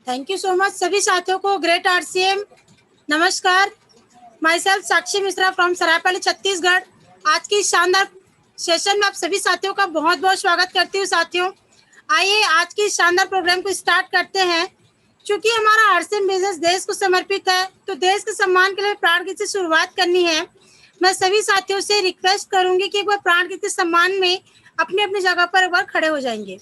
Thank you so much सभी साथियों को। ग्रेट आरसीएम नमस्कार। My self Sakshi Mishra from Saraipali Chhattisgarh. आज की शानदार सेशन में आप सभी साथियों का बहुत बहुत स्वागत करती हूँ। साथियों आइए आज की शानदार प्रोग्राम को स्टार्ट करते हैं। क्योंकि हमारा आरसीएम बिजनेस देश को समर्पित है तो देश के सम्मान के लिए प्राण गीत से शुरुआत करनी है। मैं सभी साथियों से रिक्वेस्ट करूंगी कि एक बार प्राण गीत के सम्मान में अपनी अपनी जगह पर एक बार खड़े हो जाएंगे।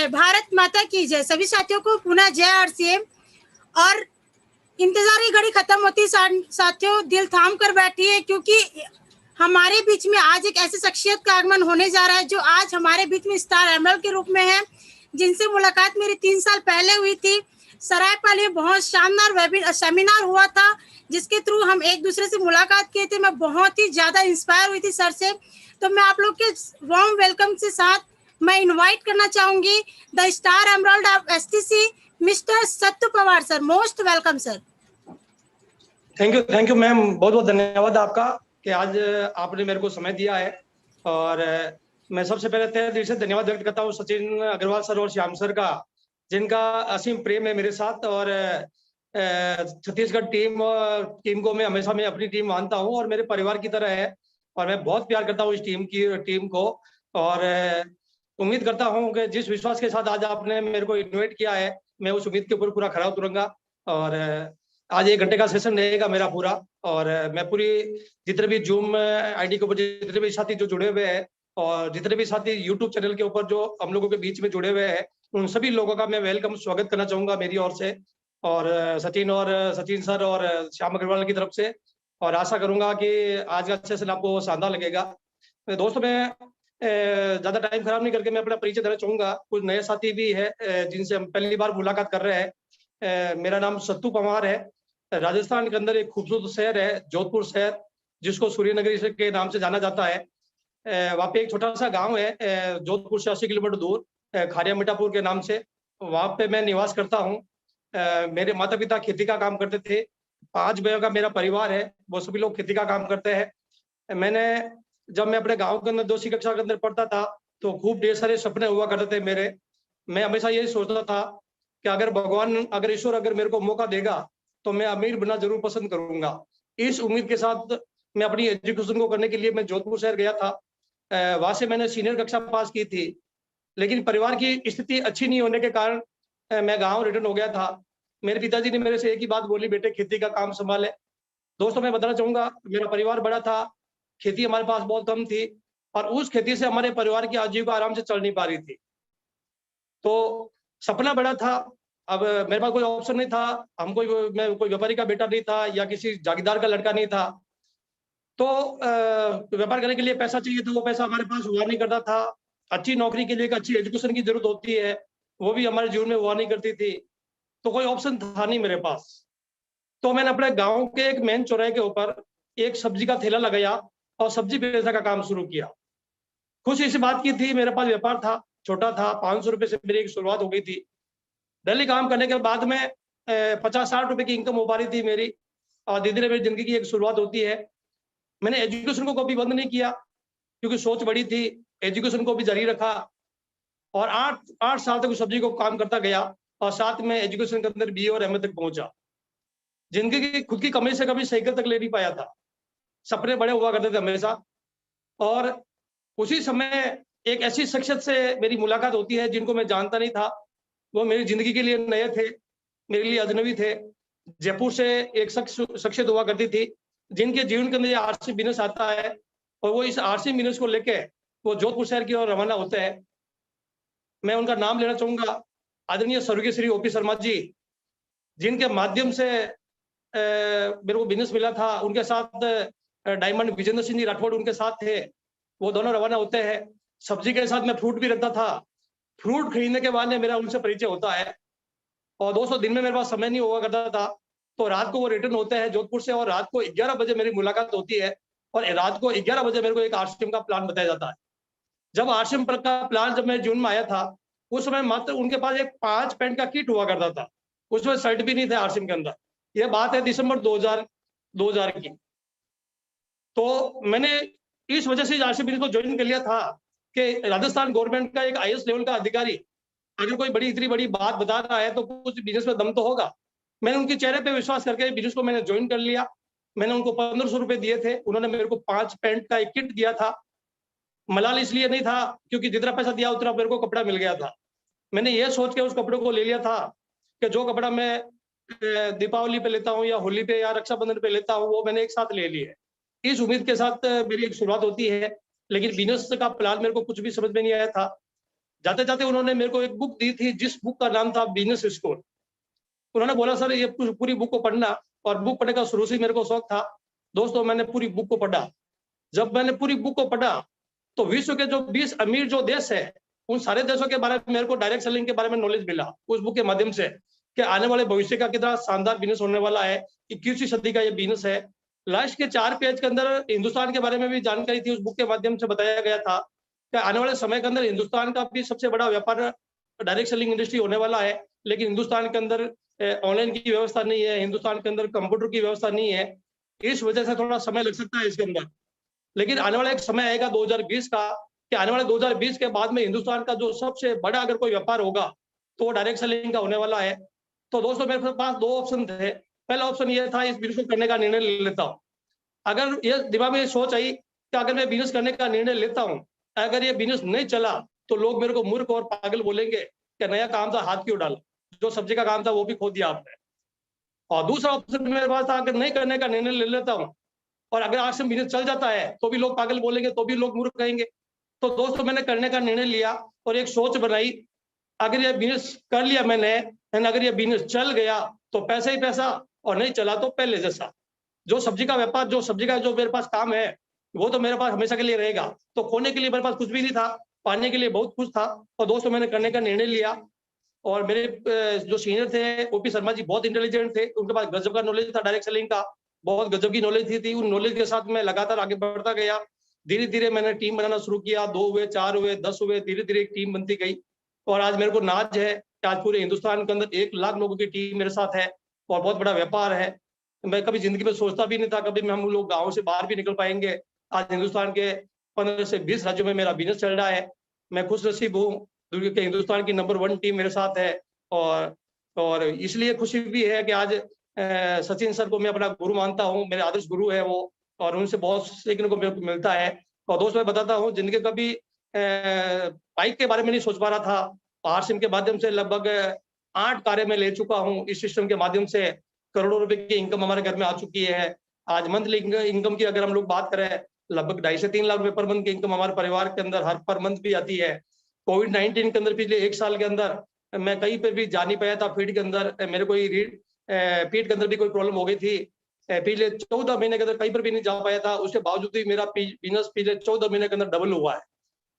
भारत माता की जय। सभी साथियों को पुनः जय आरसीएम। और इंतजार की घड़ी खत्म होती साथियों, दिल थाम कर बैठिए क्योंकि हमारे बीच में आज एक ऐसी शख्सियत का आगमन होने जा रहा है जो आज हमारे बीच में स्टार एमरल्ड के रूप में है, जिनसे मुलाकात मेरी 3 साल पहले हुई थी। सरायपाली में बहुत शानदार सेमिनार हुआ था जिसके थ्रू हम एक दूसरे से मुलाकात किए थे। मैं बहुत ही ज्यादा इंस्पायर हुई थी सर से। तो मैं आप लोग के वार्म वेलकम के साथ मैं इनवाइट करना चाहूंगी the star emerald of STC mister sattu Pawar sir. Most welcome sir. Thank you ma'am, बहुत बहुत धन्यवाद आपका कि आज आपने मेरे को समय दिया है। और मैं सबसे पहले तहे दिल से धन्यवाद व्यक्त करता हूँ सचिन अग्रवाल सर और श्याम सर का, जिनका असीम प्रेम है मेरे साथ। और छत्तीसगढ़ टीम को मैं हमेशा मैं अपनी टीम मानता हूँ और मेरे परिवार की तरह है और मैं बहुत प्यार करता हूँ इस टीम को। और उम्मीद करता हूँ कि जिस विश्वास के साथ आज आपने मेरे को इन्वाइट किया है मैं उस उम्मीद के ऊपर पूरा खरा उतरूंगा। और आज 1 घंटे का सेशन रहेगा मेरा पूरा। और मैं पूरी जितने भी जूम आईडी के ऊपर जितने भी साथी जो जुड़े हुए हैं और जितने भी साथी यूट्यूब चैनल के ऊपर जो हम लोगों के बीच में जुड़े हुए हैं उन सभी लोगों का मैं वेलकम स्वागत करना चाहूंगा मेरी ओर से और सचिन सर और श्याम अग्रवाल की तरफ से। और आशा करूंगा कि आज का सेशन आपको शानदार लगेगा। दोस्तों मैं ज्यादा टाइम खराब नहीं करके मैं अपना परिचय देना चाहूंगा। कुछ नए साथी भी है जिनसे हम पहली बार मुलाकात कर रहे हैं। मेरा नाम सत्तू पवार है। राजस्थान के अंदर एक खूबसूरत शहर है जोधपुर शहर, जिसको सूर्यनगरी के नाम से जाना जाता है। वहाँ पे एक छोटा सा गांव है जोधपुर से 80 किलोमीटर दूर, खारिया मीठापुर के नाम से। वहाँ पे मैं निवास करता हूँ। मेरे माता पिता खेती का काम करते थे। 5 भाइयों का मेरा परिवार है, वो सभी लोग खेती का काम करते हैं। मैंने जब मैं अपने गांव के अंदर 2वीं कक्षा के अंदर पढ़ता था तो खूब ढेर सारे सपने हुआ करते थे मेरे। मैं हमेशा यही सोचता था कि अगर भगवान, अगर ईश्वर अगर मेरे को मौका देगा तो मैं अमीर बनना जरूर पसंद करूंगा। इस उम्मीद के साथ मैं अपनी एजुकेशन को करने के लिए मैं जोधपुर शहर गया था। वहां से मैंने सीनियर कक्षा पास की थी, लेकिन परिवार की स्थिति अच्छी नहीं होने के कारण मैं गांव रिटर्न हो गया था। मेरे पिताजी ने मेरे से एक ही बात बोली, बेटे खेती का काम संभाले। दोस्तों मैं बताना चाहूंगा, मेरा परिवार बड़ा था, खेती हमारे पास बहुत कम थी और उस खेती से हमारे परिवार की आजीविका आराम से चल नहीं पा रही थी। तो सपना बड़ा था, अब मेरे पास कोई ऑप्शन नहीं था। मैं कोई व्यापारी का बेटा नहीं था या किसी जागीरदार का लड़का नहीं था। तो व्यापार करने के लिए पैसा चाहिए था, वो पैसा हमारे पास हुआ नहीं करता था। अच्छी नौकरी के लिए एक अच्छी एजुकेशन की जरूरत होती है, वो भी हमारे जीवन में हुआ नहीं करती थी। तो कोई ऑप्शन था नहीं मेरे पास। तो मैंने अपने गांव के एक मेन चौराहे के ऊपर एक सब्जी का ठेला लगाया और सब्जी बेचने का काम शुरू किया। खुशी इस बात की थी, मेरे पास व्यापार था, छोटा था, 500 रुपए से मेरी एक शुरुआत हो गई थी। डेली काम करने के बाद में 50-60 रुपए की इनकम हो पा रही थी मेरी, और धीरे धीरे मेरी जिंदगी की एक शुरुआत होती है। मैंने एजुकेशन को कभी बंद नहीं किया क्योंकि सोच बड़ी थी, एजुकेशन को भी जारी रखा और 8 साल तक उस सब्जी को काम करता गया और साथ में एजुकेशन के अंदर BA और MA तक पहुंचा। जिंदगी की खुद की कमाई से कभी साइकिल तक ले नहीं पाया था, सपने बड़े हुआ करते थे हमेशा। और उसी समय एक ऐसी शख्सियत से मेरी मुलाकात होती है जिनको मैं जानता नहीं था। वो मेरी जिंदगी के लिए नए थे, मेरे लिए अजनबी थे। जयपुर से एक शख्सियत हुआ करती थी जिनके जीवन के अंदर ये RC बिजनेस आता है और वो इस RC बिजनेस को लेके वो जोधपुर शहर की ओर रवाना होते हैं। मैं उनका नाम लेना चाहूंगा, आदरणीय स्वर्गीय श्री OP शर्मा जी, जिनके माध्यम से मेरे को बिजनेस मिला था। उनके साथ डायमंड विजेंद्र सिंह जी राठौड़ उनके साथ थे, वो दोनों रवाना होते हैं। सब्जी के साथ मैं फ्रूट भी रखता था। फ्रूट खरीदने के बाद में मेरा उनसे परिचय होता है और 200 दिन में मेरे पास समय नहीं हुआ करता था, तो रात को वो रिटर्न होते हैं जोधपुर से और रात को 11 बजे मेरी मुलाकात होती है और रात को 11 बजे मेरे को एक RCM का प्लान बताया जाता है। जब RCM का प्लान जब मैं जून में आया था, उस समय मात्र उनके पास एक 5 पेंट का किट हुआ करता था, उसमें शर्ट भी नहीं थे RCM के अंदर। यह बात है दिसंबर 2000 की। तो मैंने इस वजह से RCM को ज्वाइन कर लिया था कि राजस्थान गवर्नमेंट का एक IAS लेवल का अधिकारी अगर कोई इतनी बड़ी बात बता रहा है तो कुछ बिजनेस में दम तो होगा। मैंने उनके चेहरे पे विश्वास करके बिजनेस को मैंने ज्वाइन कर लिया। मैंने उनको 1500 रुपए दिए थे, उन्होंने मेरे को 5 पैंट का एक किट दिया था। मलाल इसलिए नहीं था क्योंकि जितना पैसा दिया उतना मेरे को कपड़ा मिल गया था। मैंने ये सोच के उस कपड़े को ले लिया था कि जो कपड़ा मैं दीपावली पे लेता हूँ या होली पे या रक्षाबंधन पे लेता हूँ, वो मैंने एक साथ ले लिए। इस उम्मीद के साथ मेरी एक शुरुआत होती है, लेकिन बिजनेस का प्लान मेरे को कुछ भी समझ में नहीं आया था। जाते जाते उन्होंने मेरे को एक बुक दी थी जिस बुक का नाम था बिजनेस स्कूल। उन्होंने बोला सर ये पूरी बुक को पढ़ना, और बुक पढ़ने का शुरू से मेरे को शौक था। दोस्तों मैंने पूरी बुक को पढ़ा। जब मैंने पूरी बुक को पढ़ा तो विश्व के जो 20 अमीर जो देश है उन सारे देशों के बारे में मेरे को डायरेक्ट सेलिंग के बारे में नॉलेज मिला उस बुक के माध्यम से कि आने वाले भविष्य का कितना शानदार बिजनेस होने वाला है। 21वीं सदी का ये बिजनेस है। लास्ट के 4 पेज के अंदर हिंदुस्तान के बारे में भी जानकारी थी, उस बुक के माध्यम से बताया गया था कि आने वाले समय के अंदर हिंदुस्तान का भी सबसे बड़ा व्यापार डायरेक्ट सेलिंग इंडस्ट्री होने वाला है। लेकिन हिंदुस्तान के अंदर ऑनलाइन की व्यवस्था नहीं है, हिंदुस्तान के अंदर कंप्यूटर की व्यवस्था नहीं है। इस वजह से थोड़ा समय लग सकता है इसके अंदर। लेकिन आने वाला एक समय आएगा 2020 का कि आने वाले 2020 के बाद में हिंदुस्तान का जो सबसे बड़ा अगर कोई व्यापार होगा तो वो डायरेक्ट सेलिंग का होने वाला है। तो दोस्तों मेरे पास 2 ऑप्शन थे। पहला ऑप्शन ये था इस बिजनेस को करने का निर्णय ले लेता हूँ। अगर ये दिमाग में सोच आई कि अगर मैं बिजनेस करने का निर्णय लेता हूँ, अगर ये बिजनेस नहीं चला तो लोग मेरे को मूर्ख और पागल बोलेंगे कि नया काम था हाथ क्यों डाला, जो सब्जी का काम था वो भी खो दिया आपने। और दूसरा ऑप्शन मेरे पास था अगर नहीं करने का निर्णय ले लेता हूँ और अगर आज से बिजनेस चल जाता है तो भी लोग पागल बोलेंगे, तो भी लोग मूर्ख कहेंगे। तो दोस्तों मैंने करने का निर्णय लिया और एक सोच बनाई, अगर ये बिजनेस कर लिया मैंने, अगर ये बिजनेस चल गया तो पैसा ही पैसा, और नहीं चला तो पहले जैसा। जो सब्जी का व्यापार, जो सब्जी का जो मेरे पास काम है वो तो मेरे पास हमेशा के लिए रहेगा। तो खोने के लिए मेरे पास कुछ भी नहीं था, पाने के लिए बहुत कुछ था। और दोस्तों मैंने करने का निर्णय लिया। और मेरे जो सीनियर थे OP शर्मा जी बहुत इंटेलिजेंट थे, उनके पास गजब का नॉलेज था डायरेक्ट सेलिंग का, बहुत गजब की नॉलेज थी। उन नॉलेज के साथ मैं लगातार आगे बढ़ता गया। धीरे धीरे मैंने टीम बनाना शुरू किया, 2 हुए, 4 हुए, 10 हुए, धीरे धीरे एक टीम बनती गई। और आज मेरे को नाज है कि आज पूरे हिंदुस्तान के अंदर 1 लाख लोगों की टीम मेरे साथ है और बहुत बड़ा व्यापार है। मैं कभी जिंदगी में सोचता भी नहीं था कभी हम लोग गाँव से बाहर भी निकल पाएंगे। आज हिंदुस्तान के 15 से 20 राज्यों में मेरा बिजनेस चल रहा है। मैं खुश नसीब हूँ, दुनिया के हिंदुस्तान की नंबर 1 टीम मेरे साथ है और और इसलिए खुशी भी है कि आज सचिन सर को मैं अपना गुरु मानता हूँ, मेरे आदर्श गुरु है वो, और उनसे बहुत सीखने को मेरे को मिलता है। और दोस्त मैं बताता हूँ, जिनके कभी बाइक के बारे में नहीं सोच पा रहा था, आरसिम के माध्यम से लगभग 8 कारें मैं ले चुका हूँ। इस सिस्टम के माध्यम से करोड़ों रुपए की इनकम हमारे घर में आ चुकी है। आज मंथली इनकम की अगर हम लोग बात करें, लगभग 2.5 से 3 लाख रुपए पर मंथ की इनकम हमारे परिवार के अंदर हर पर मंथ भी आती है। कोविड-19 के अंदर पिछले 1 साल के अंदर मैं कहीं पे भी जा नहीं पाया था फील्ड के अंदर। मेरे को पीठ के अंदर भी कोई प्रॉब्लम हो गई थी। पिछले 14 महीने के अंदर कहीं पर भी नहीं जा पाया था। उसके बावजूद भी मेरा बिज़नेस पिछले 14 महीने के अंदर डबल हुआ है।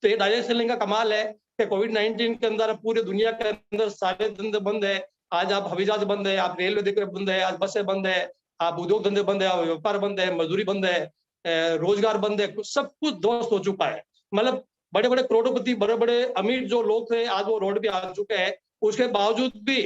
तो ये डायरेक्ट सेलिंग का कमाल है कि कोविड-19 के अंदर पूरी दुनिया के अंदर सारे धंधे बंद है। आज आप हवाई जहाज बंद है, आप रेलवे देख बंद है, आज बसें बंद है, आप उद्योग धंधे बंद है, आप व्यापार बंद है, मजदूरी बंद है, रोजगार बंद है, सब कुछ ध्वस्त हो चुका है। मतलब बड़े-बड़े करोड़पति, बड़े-बड़े अमीर जो लोग थे, आज वो रोड पे आ चुके हैं। उसके बावजूद भी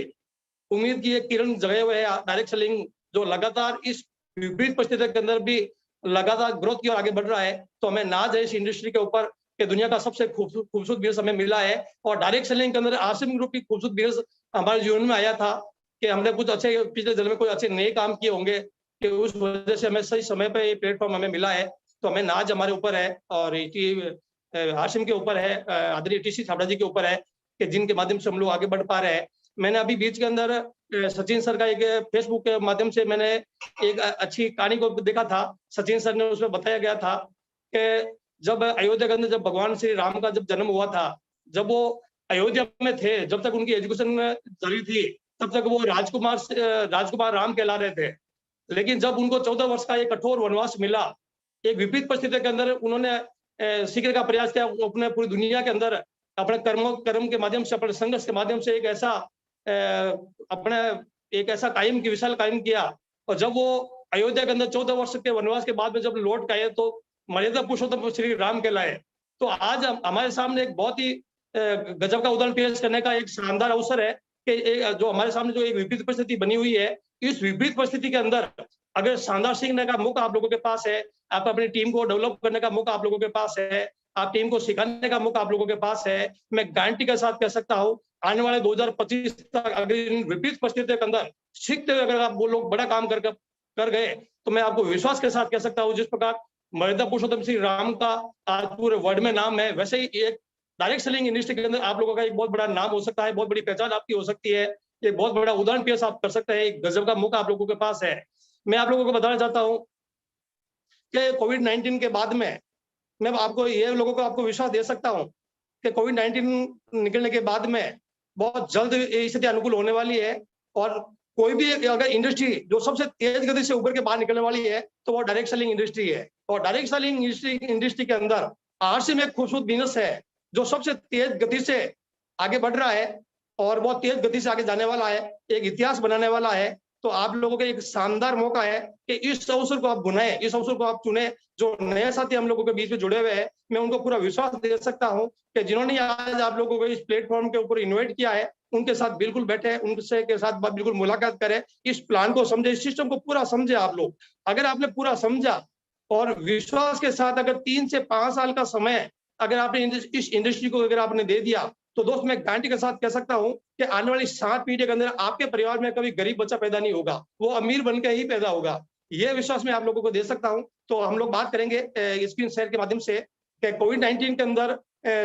उम्मीद की एक किरण जगाए हुए है डायरेक्ट सेलिंग, जो लगातार इस विपरीत परिस्थिति के अंदर भी लगातार ग्रोथ की ओर आगे बढ़ रहा है। तो हमें नाज है इस इंडस्ट्री के ऊपर कि दुनिया का सबसे खूबसूरत बिजनेस हमें मिला है। और डायरेक्ट सेलिंग के अंदर आरसिम ग्रुप की खूबसूरत बिजनेस हमारे जीवन में आया था कि हमने कुछ अच्छे पिछले दिनों में कुछ अच्छे नए काम किए होंगे कि उस वजह से हमें सही समय पे ये प्लेटफॉर्म हमें मिला है। तो हमें नाज हमारे ऊपर है और आरसिम के ऊपर है, आदरणीय टीसी छाबड़ा जी के ऊपर है कि जिनके माध्यम से हम लोग आगे बढ़ पा रहे हैं। मैंने अभी बीच के अंदर सचिन सर का एक फेसबुक के माध्यम से मैंने एक अच्छी कहानी को देखा था। सचिन सर ने उसमें बताया गया था कि जब अयोध्या के अंदर जब भगवान श्री राम का जब जन्म हुआ था, जब वो अयोध्या में थे, जब तक उनकी एजुकेशन जारी थी, तब तक वो राजकुमार राम कहला रहे थे। लेकिन जब उनको 14 वर्ष का एक कठोर वनवास मिला, एक विपरीत परिस्थिति के अंदर उन्होंने सीखने का प्रयास किया, अपने पूरी दुनिया के अंदर अपने कर्म के माध्यम से, अपने संघर्ष के माध्यम से एक ऐसा कायम की विशाल कायम किया। और जब वो अयोध्या के अंदर 14 वर्ष के वनवास के बाद में जब लौट के आए, तो मर्यादा पुरुषोत्तम श्री राम कहलाए। तो आज हमारे सामने एक बहुत ही गजब का उदाहरण पेश करने का एक शानदार अवसर है कि जो हमारे सामने जो एक विपरीत परिस्थिति बनी हुई है, इस विपरीत परिस्थिति के अंदर अगर शानदार सीखने का मौका आप लोगों के पास है, आप अपनी टीम को डेवलप करने का मौका आप लोगों के पास है, आप टीम को सिखाने का मौका आप लोगों के पास है, मैं गारंटी के साथ कह सकता हूँ आने वाले 2025 तक अगर इन विपरीत परिस्थितियों के अंदर सीखते हुए अगर आप वो लोग बड़ा काम कर गए, तो मैं आपको विश्वास के साथ कह सकता हूँ, जिस प्रकार मर्यादा पुरुषोत्तम श्री राम का आज पूरे वर्ल्ड में नाम है, वैसे ही एक डायरेक्ट सेलिंग इंडस्ट्री के अंदर आप लोगों का एक बहुत बड़ा नाम हो सकता है, बहुत बड़ी पहचान आपकी हो सकती है, एक बहुत बड़ा उदाहरण पेश आप कर सकते हैं, एक गजब का मौका आप लोगों के पास है। मैं आप लोगों को बताना चाहता हूँ कि कोविड-19 के बाद में मैं आपको ये लोगों को आपको विश्वास दे सकता हूँ कि कोविड-19 निकलने के बाद में बहुत जल्द स्थिति अनुकूल होने वाली है। और कोई भी अगर इंडस्ट्री जो सबसे तेज गति से उभर के बाहर निकलने वाली है, तो वो डायरेक्ट सेलिंग इंडस्ट्री है। और डायरेक्ट सेलिंग इंडस्ट्री के अंदर आरसिम एक खूबसूरत बिजनेस है जो सबसे तेज गति से आगे बढ़ रहा है और बहुत तेज गति से आगे जाने वाला है, एक इतिहास बनाने वाला है। तो आप लोगों का एक शानदार मौका है कि इस अवसर को आप बुनाएं, इस अवसर को आप चुने। जो नए साथी हम लोगों के बीच में जुड़े हुए हैं, मैं उनको पूरा विश्वास दे सकता हूं कि जिन्होंने आज आप लोगों को इस प्लेटफॉर्म के ऊपर इन्वाइट किया है, उनके साथ बिल्कुल बैठे, उनसे के साथ बिल्कुल मुलाकात करें, इस प्लान को समझे, इस सिस्टम को पूरा समझे आप लोग। अगर आपने पूरा समझा और विश्वास के साथ अगर 3 से 5 साल का समय अगर आपने इस इंडस्ट्री को अगर आपने दे दिया, तो दोस्त मैं गारंटी के साथ कह सकता हूं कि आने वाली 7 पीढ़ी के अंदर आपके परिवार में कभी गरीब बच्चा पैदा नहीं होगा, वो अमीर बनकर ही पैदा होगा। ये विश्वास मैं आप लोगों को दे सकता हूं। तो हम लोग बात करेंगे स्क्रीन शेयर के माध्यम से कि कोविड-19 के अंदर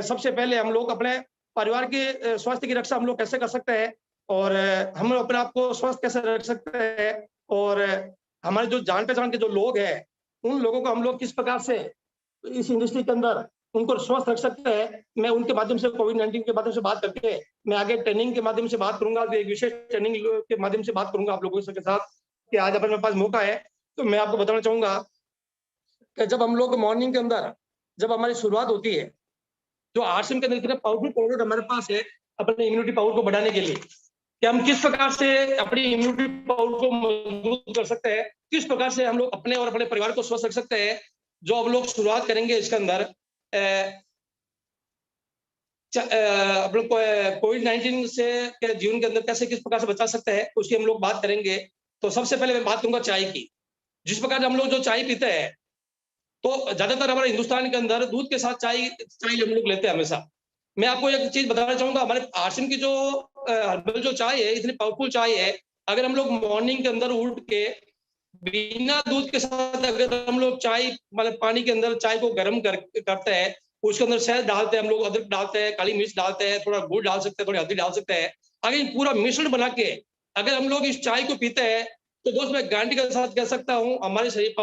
सबसे पहले हम लोग अपने परिवार के स्वास्थ्य की रक्षा हम लोग कैसे कर सकते हैं और हम अपने आप को स्वस्थ कैसे रख सकते हैं और हमारे जो जान पहचान के जो लोग हैं, उन लोगों को हम लोग किस प्रकार से इस इंडस्ट्री के अंदर उनको स्वस्थ रख सकते हैं। मैं उनके माध्यम से कोविड-19 के माध्यम से बात करके मैं आगे ट्रेनिंग के माध्यम से बात करूंगा, एक विशेष ट्रेनिंग के माध्यम से बात करूंगा आप लोगों के साथ कि आज अपने पास मौका है। तो मैं आपको बताना चाहूंगा कि जब हम लोग मॉर्निंग के अंदर जब हमारी शुरुआत होती है, जो आरसिम के अंदर इतने पावरफुल प्रोडक्ट हमारे पास है अपने इम्यूनिटी पावर को बढ़ाने के लिए कि हम किस प्रकार से अपनी इम्यूनिटी पावर को मजबूत कर सकते हैं, किस प्रकार से हम लोग अपने और अपने परिवार को स्वस्थ रख सकते हैं। जो हम लोग शुरुआत करेंगे इसके अंदर आप लोग कोविड-19 से के जीवन के अंदर कैसे किस प्रकार से बचा सकते हैं, उसकी हम लोग बात करेंगे। तो सबसे पहले मैं बात करूंगा चाय की। जिस प्रकार हम लोग जो चाय पीते हैं, तो ज्यादातर हमारे हिंदुस्तान के अंदर दूध के साथ चाय हम लोग लेते हैं हमेशा। मैं आपको एक चीज बताना चाहूंगा, हमारे आरसिम की जो हर्बल जो चाय है, इतनी पावरफुल चाय है, अगर हम लोग मॉर्निंग के अंदर उठ के बिना दूध के साथ अगर हम लोग चाय मतलब पानी के अंदर चाय को गर्म करते हैं, उसके अंदर शहद डालते हैं, हम लोग अदरक डालते हैं, काली मिर्च डालते हैं, थोड़ा गुड़ डाल सकते हैं, थोड़ी हल्दी डाल सकते हैं। अगर ये पूरा मिश्रण बना के अगर हम लोग इस चाय को पीते हैं, तो दोस्त मैं गारंटी के साथ कह सकता हूँ हमारे शरीर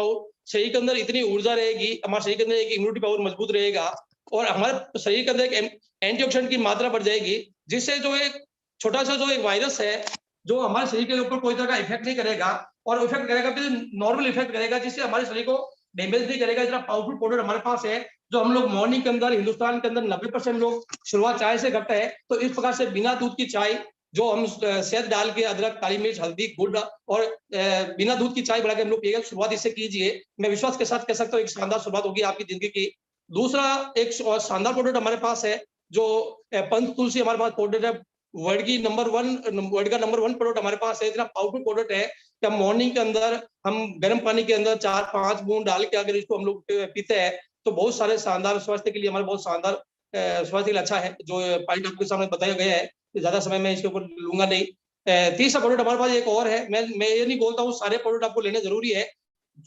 के अंदर इतनी ऊर्जा रहेगी, हमारे शरीर के अंदर एक इम्यूनिटी पावर मजबूत रहेगा और हमारे शरीर के अंदर एक एंटीऑक्सीडेंट की मात्रा बढ़ जाएगी, जिससे जो एक छोटा सा जो एक वायरस है, जो हमारे शरीर के ऊपर कोई तरह का इफेक्ट नहीं करेगा और इफेक्ट करेगा फिर नॉर्मल इफेक्ट करेगा, जिससे हमारे शरीर को डैमेज नहीं करेगा। इतना पावरफुल प्रोडक्ट हमारे पास है, जो हम लोग मॉर्निंग के अंदर हिंदुस्तान के अंदर 90% लोग शुरुआत चाय से करते हैं। तो इस प्रकार से बिना दूध की चाय जो हम शहद डाल के अदरक, काली मिर्च, हल्दी, गुड़ और बिना दूध की चाय बना के हम लोग पिएगा, शुरुआत इससे कीजिए। मैं विश्वास के साथ कह सकता हूँ एक शानदार शुरुआत होगी आपकी जिंदगी की। दूसरा एक शानदार प्रोडक्ट हमारे पास है, जो पंच तुलसी हमारे पास प्रोडक्ट है, वर्ल्ड का नंबर वन प्रोडक्ट हमारे पास है। इतना पावरफुल प्रोडक्ट है कि हम मॉर्निंग के अंदर हम गर्म पानी के अंदर 4-5 बूंद डाल के अगर इसको हम लोग पीते हैं, तो बहुत सारे शानदार स्वास्थ्य के लिए हमारे बहुत शानदार स्वास्थ्य के लिए अच्छा है। जो पॉइंट आपके सामने बताया गया है, ज्यादा समय मैं इसके ऊपर लूंगा नहीं। तीसरा प्रोडक्ट हमारे पास एक और है, मैं ये नहीं बोलता हूँ सारे प्रोडक्ट आपको लेने जरूरी है।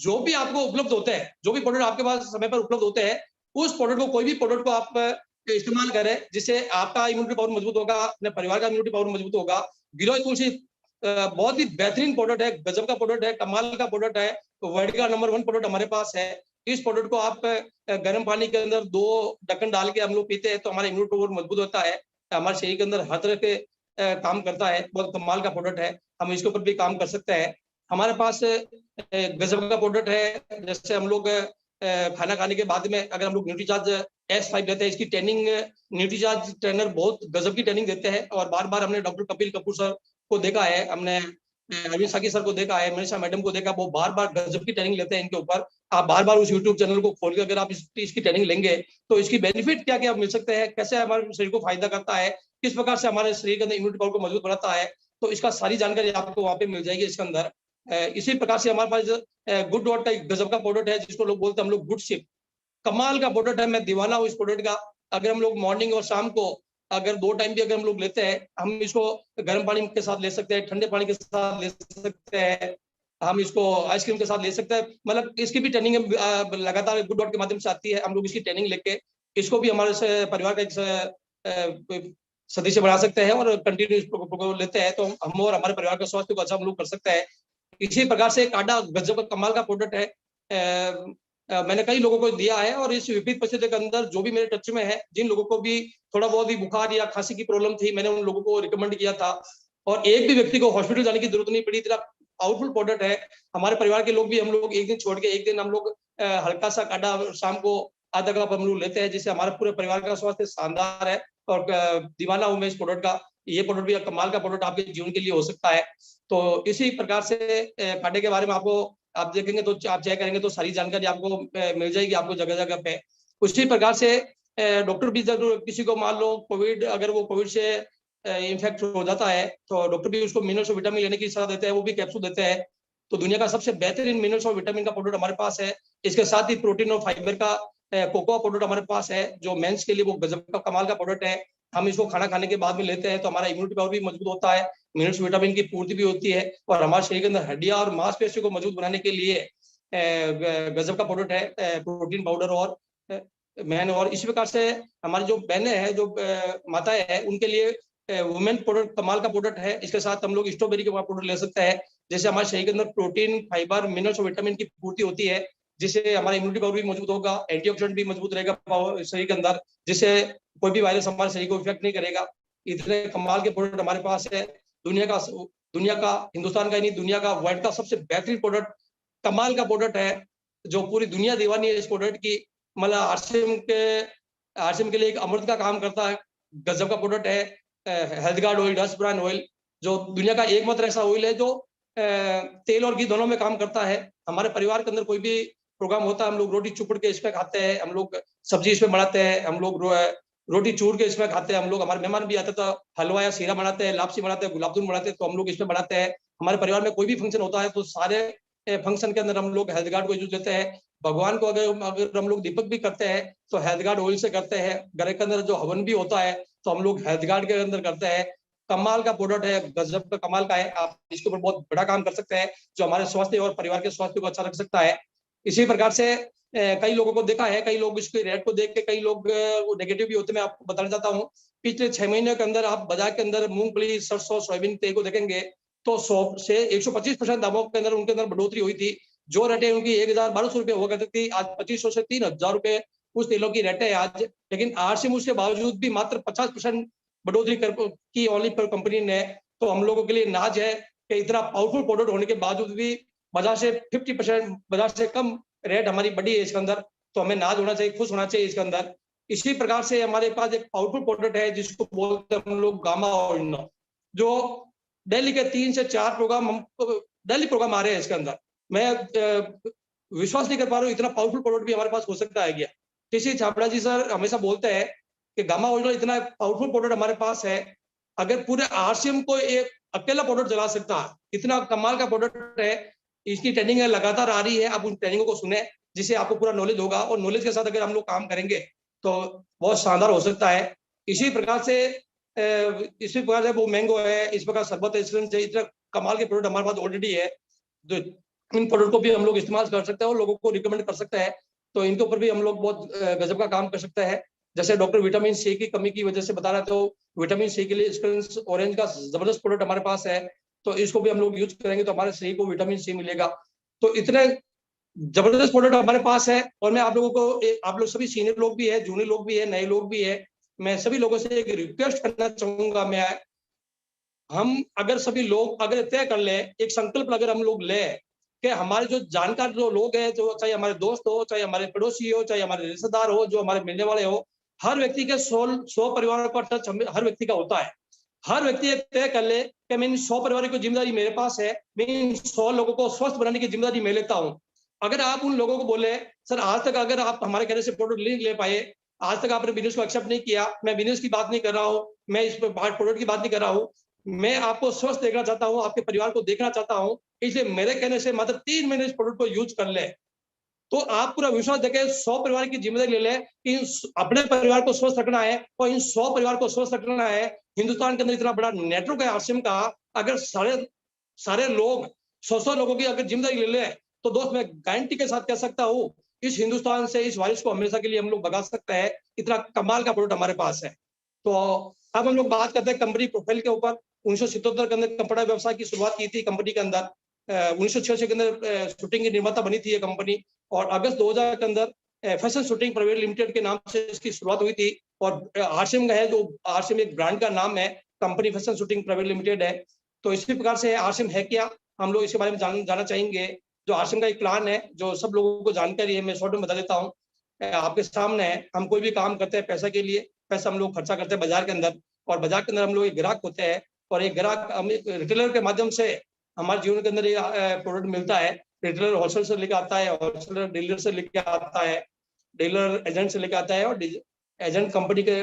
जो भी आपको उपलब्ध होते हैं, जो भी प्रोडक्ट आपके पास समय पर उपलब्ध होते हैं, उस प्रोडक्ट को कोई भी प्रोडक्ट को आप इस्तेमाल करें, जिससे आपका इम्यूनिटी पावर मजबूत होगा, अपने परिवार का इम्यूनिटी पावर मजबूत होगा। गिलोय तुलसी बहुत ही बेहतरीन प्रोडक्ट है, गजब का प्रोडक्ट है, कमाल का प्रोडक्ट है, वर्ल्ड का नंबर वन प्रोडक्ट हमारे पास है। इस प्रोडक्ट को आप गर्म पानी के अंदर 2 ढक्कन डाल के हम लोग पीते हैं, तो हमारा इम्यूनिटी पावर मजबूत होता है, हमारे शरीर के अंदर हर तरह के काम करता है। बहुत कमाल का प्रोडक्ट है, हम इसके ऊपर भी काम कर सकते हैं। हमारे पास गजब का प्रोडक्ट है, जैसे हम लोग खाना खाने के बाद में अगर हम लोग न्यूट्रीचार्ज S5 लेते हैं, इसकी ट्रेनिंग न्यूट्रीचार्ज ट्रेनर बहुत गजब की ट्रेनिंग देते हैं और बार-बार हमने डॉक्टर कपिल कपूर सर को देखा है, हमने अरविंद साकी सर को देखा है, मनीषा मैडम को देखा, वो बार-बार गजब की ट्रेनिंग लेते हैं इनके ऊपर। आप बार-बार उस यूट्यूब चैनल को खोल के अगर आप इसकी ट्रेनिंग लेंगे, तो इसकी बेनिफिट क्या-क्या मिल सकते हैं, कैसे हमारे शरीर को फायदा करता है, किस प्रकार से हमारे शरीर के अंदर इम्यूनिटी पावर को मजबूत बनाता है, तो इसका सारी जानकारी आपको वहाँ पे मिल जाएगी इसके अंदर। इसी प्रकार से हमारे पास गुड डॉट का एक गजब का प्रोडक्ट है, जिसको लोग बोलते हैं हम लोग गुड शिप। कमाल का प्रोडक्ट है, मैं दीवाना हूँ इस प्रोडक्ट का। अगर हम लोग मॉर्निंग और शाम को अगर 2 टाइम भी अगर हम लोग लेते हैं, हम इसको गर्म पानी के साथ ले सकते हैं, ठंडे पानी के साथ ले सकते हैं, हम इसको आइसक्रीम के साथ ले सकते हैं। मतलब इसकी भी ट्रेनिंग लगातार गुड डॉट के माध्यम से आती है। हम लोग इसकी ट्रेनिंग लेके इसको भी हमारे परिवार का एक सदस्य बना सकते हैं और कंटिन्यू इसको लेते हैं, तो हम और हमारे परिवार का स्वास्थ्य को अच्छा हम लोग कर सकते हैं। इसी प्रकार से काढ़ा गजब का कमाल का प्रोडक्ट है। मैंने कई लोगों को दिया है और इस विपरीत परिस्थिति के अंदर जो भी मेरे टच में है, जिन लोगों को भी थोड़ा बहुत भी बुखार या खांसी की प्रॉब्लम थी, मैंने उन लोगों को रिकमेंड किया था और एक भी व्यक्ति को हॉस्पिटल जाने की जरूरत नहीं पड़ी। इतना पावरफुल प्रोडक्ट है। हमारे परिवार के लोग भी, हम लोग एक दिन छोड़ के एक दिन हम लोग हल्का सा काढ़ा शाम को आधा कप हम लोग लेते हैं, जिससे हमारे पूरे परिवार का स्वास्थ्य शानदार है और दीवाना हूं मैं इस प्रोडक्ट का। ये प्रोडक्ट भी कमाल का प्रोडक्ट आपके जीवन के लिए हो सकता है। तो इसी प्रकार से काढ़े के बारे में आपको आप देखेंगे तो आप चेक करेंगे तो सारी जानकारी आपको मिल जाएगी आपको जगह-जगह पे। उसी प्रकार से डॉक्टर भी जब किसी को मान लो कोविड, अगर वो कोविड से इन्फेक्ट हो जाता है, तो डॉक्टर भी उसको मिनरल्स और विटामिन लेने की सलाह देते हैं, वो भी कैप्सूल देते हैं। तो दुनिया का सबसे बेहतरीन मिनरल्स और विटामिन का प्रोडक्ट हमारे पास है। इसके साथ ही प्रोटीन और फाइबर का कोकोआ प्रोडक्ट हमारे पास है, जो मेंस के लिए वो गजब का कमाल का प्रोडक्ट है। हम इसको खाना खाने के बाद में लेते हैं, तो हमारा इम्यूनिटी पावर भी मजबूत होता है, मिनरल्स विटामिन की पूर्ति भी होती है और हमारे शरीर के अंदर हड्डियां और मांसपेशियों को मजबूत बनाने के लिए गजब का प्रोडक्ट है प्रोटीन पाउडर और मैन। और इसी प्रकार से हमारी जो बहनें हैं, जो माताएं हैं, उनके लिए वुमेन प्रोडक्ट कमाल का प्रोडक्ट है। इसके साथ हम लोग स्ट्रॉबेरी के प्रोडक्ट ले सकते हैं, जैसे हमारे शरीर के अंदर प्रोटीन, फाइबर, मिनरल्स और विटामिन की पूर्ति होती है, जिससे हमारा इम्यूनिटी पावर भी मजबूत होगा, एंटीऑक्सीडेंट भी मजबूत रहेगा शरीर के अंदर, जिससे कोई भी वायरस हमारे शरीर को इफेक्ट नहीं करेगा। इतने कमाल के प्रोडक्ट हमारे पास है। दुनिया का हिंदुस्तान का ही नहीं, दुनिया का, वर्ल्ड का सबसे बेहतरीन प्रोडक्ट, कमाल का प्रोडक्ट है, जो पूरी दुनिया दीवानी है इस प्रोडक्ट की। मतलब आरसीएम के लिए एक अमृत का काम करता है, गजब का प्रोडक्ट है। Health guard oil, dust brand oil, जो दुनिया का एकमात्र ऐसा ऑयल है जो तेल और घी दोनों में काम करता है। हमारे परिवार के अंदर कोई भी प्रोग्राम होता है, हम लोग रोटी चुपड़ के इसमें खाते हैं, हम लोग सब्जी इसमें बनाते हैं, हम लोग रोटी चूर के इसमें खाते हैं, हम लोग, हमारे मेहमान भी आते तो हलवा या सीरा बनाते हैं, लापसी बनाते हैं, गुलाब जामुन बनाते हैं, तो हम लोग इसमें बनाते हैं। हमारे परिवार में कोई भी फंक्शन होता है, तो सारे फंक्शन के अंदर हम लोग हेल्थ गार्ड को यूज देते हैं। भगवान को अगर हम लोग दीपक भी करते हैं, तो हेल्थ गार्ड ऑयल से करते हैं। घर के अंदर जो हवन भी होता है, तो हम लोग हेल्थ गार्ड के अंदर करते हैं। कमाल का प्रोडक्ट है, गजब का कमाल का है। आप इसके ऊपर बहुत बड़ा काम कर सकते हैं जो हमारे स्वास्थ्य और परिवार के स्वास्थ्य को अच्छा रख सकता है। इसी प्रकार से कई लोगों को देखा है, कई लोग इसके रेट को देख के कई लोग नेगेटिव भी होते हैं। मैं आपको बताना चाहता हूँ, पिछले 6 महीने के अंदर आप बाजार के अंदर मूंगफली, सरसों, सोयाबीन तेल को देखेंगे तो 100 से 125% दामों के अंदर उनके अंदर बढ़ोतरी हुई थी। जो रेटें उनकी 1,000-1,200 रुपये हुआ करती थी, आज 2,500 से 3,000 रुपये उस तेलों की रेटें आज। लेकिन आरसीएम उसके बावजूद भी मात्र 50% बढ़ोतरी की ओनली पर कंपनी ने। तो हम लोगों के लिए नाज है कि इतना पावरफुल प्रोडक्ट होने के बावजूद भी बाजार से 50%, बाजार से कम रेट हमारी बढ़ी है इसके अंदर। तो हमें नाज होना चाहिए, खुश होना चाहिए इसके अंदर। इसी प्रकार से हमारे पास एक पावरफुल प्रोडक्ट है जिसको बोलते हैं हम लोग गामा ओरिजिनल, जो दिल्ली के 3 से 4 प्रोग्राम हम डेली प्रोग्राम आ रहे हैं इसके अंदर। मैं विश्वास नहीं कर पा रहा हूँ इतना पावरफुल प्रोडक्ट भी हमारे पास हो सकता है क्या। किसी छाबड़ा जी सर हमेशा बोलते हैं कि गामा ओरिजिनल इतना पावरफुल प्रोडक्ट हमारे पास है, अगर पूरे आरसीएम को एक अकेला प्रोडक्ट चला सकता है, इतना कमाल का प्रोडक्ट है। इसकी ट्रेनिंग लगातार आ रही है, आप उन ट्रेनिंगों को सुने जिससे आपको पूरा नॉलेज होगा, और नॉलेज के साथ अगर हम लोग काम करेंगे तो बहुत शानदार हो सकता है। इसी प्रकार से वो मैंगो है, इस प्रकार शरबत एक्सीलेंस है, इतना कमाल के प्रोडक्ट हमारे पास ऑलरेडी है। जो इन प्रोडक्ट को भी हम लोग इस्तेमाल कर सकते हैं और लोगों को रिकमेंड कर सकते हैं। तो इनके ऊपर भी हम लोग बहुत गजब का काम कर सकते हैं। जैसे डॉक्टर विटामिन सी की कमी की वजह से बता रहे, तो विटामिन सी के लिए एक्सपीरियंस ऑरेंज का जबरदस्त प्रोडक्ट हमारे पास है। तो इसको भी हम लोग यूज करेंगे तो हमारे शरीर को विटामिन सी मिलेगा। तो इतने जबरदस्त प्रोडक्ट हमारे पास है। और मैं आप लोगों को, आप लोग सभी सीनियर लोग भी है, जूनियर लोग भी है, नए लोग भी है, मैं सभी लोगों से एक रिक्वेस्ट करना चाहूंगा। मैं हम अगर सभी लोग अगर तय कर ले, एक संकल्प अगर हम लोग ले कि हमारे जो जानकार जो लोग हैं, जो चाहे हमारे दोस्त हो, चाहे हमारे पड़ोसी हो, चाहे हमारे रिश्तेदार हो, जो हमारे मिलने वाले हो, हर व्यक्ति के 100 परिवारों का टच हर व्यक्ति का होता है। हर व्यक्ति एक तय कर ले कि मैं इन 100 परिवारों की जिम्मेदारी मेरे पास है, मैं इन 100 लोगों को स्वस्थ बनाने की जिम्मेदारी मैं लेता हूँ। अगर आप उन लोगों को बोले सर आज तक अगर आप हमारे कहने से प्रोडक्ट नहीं ले पाए, आज तक आपने बिजनेस को एक्सेप्ट नहीं किया, मैं बिजनेस की बात नहीं कर रहा हूँ, मैं इस प्रोडक्ट की बात नहीं कर रहा हूँ, मैं आपको स्वस्थ देखना चाहता हूँ, आपके परिवार को देखना चाहता हूँ, इसलिए मेरे कहने से मात्र 3 महीने इस प्रोडक्ट को यूज कर ले। तो आप पूरा विश्वास देके 100 परिवार की जिम्मेदारी ले ले कि अपने परिवार को स्वस्थ रखना है और इन 100 परिवार को स्वस्थ रखना है। हिंदुस्तान के अंदर इतना बड़ा नेटवर्क है आरसीएम का, अगर सारे लोग 100 लोगों की अगर जिम्मेदारी ले ले तो दोस्त मैं गारंटी के साथ कह सकता हूँ इस हिंदुस्तान से इस वायरस को हमेशा के लिए हम लोग भगा सकते हैं। इतना कमाल का प्रोडक्ट हमारे पास है। तो अब हम लोग बात करते हैं कंपनी प्रोफाइल के ऊपर। 1977 के अंदर कपड़ा व्यवसाय की शुरुआत की थी कंपनी के अंदर। 1986 के अंदर शूटिंग की निर्माता बनी थी ये कंपनी, और अगस्त 2000 के अंदर फैशन शूटिंग प्राइवेट लिमिटेड के नाम से इसकी शुरुआत हुई थी। और आरसीएम का है, जो आरसीएम एक ब्रांड का नाम है, company fashion shooting private limited है। तो इसी प्रकार से आरसीएम है क्या, हम लोग इसके बारे में जानना चाहेंगे। जो आरसीएम का एक प्लान है जो सब लोगों को जानकारी है, मैं शॉर्ट में बता देता हूँ। आपके सामने है, हम कोई भी काम करते हैं पैसा के लिए, पैसा हम लोग खर्चा करते हैं बाजार के अंदर, और बाजार के अंदर हम लोग एक ग्राहक होते हैं, और एक ग्राहक हम रिटेलर के माध्यम से हमारे जीवन के अंदर ये प्रोडक्ट मिलता है। रिटेलर होलसेल से लेकर आता है, होलसेलर डीलर से लेके आता है, डीलर एजेंट से लेके आता है, और एजेंट कंपनी के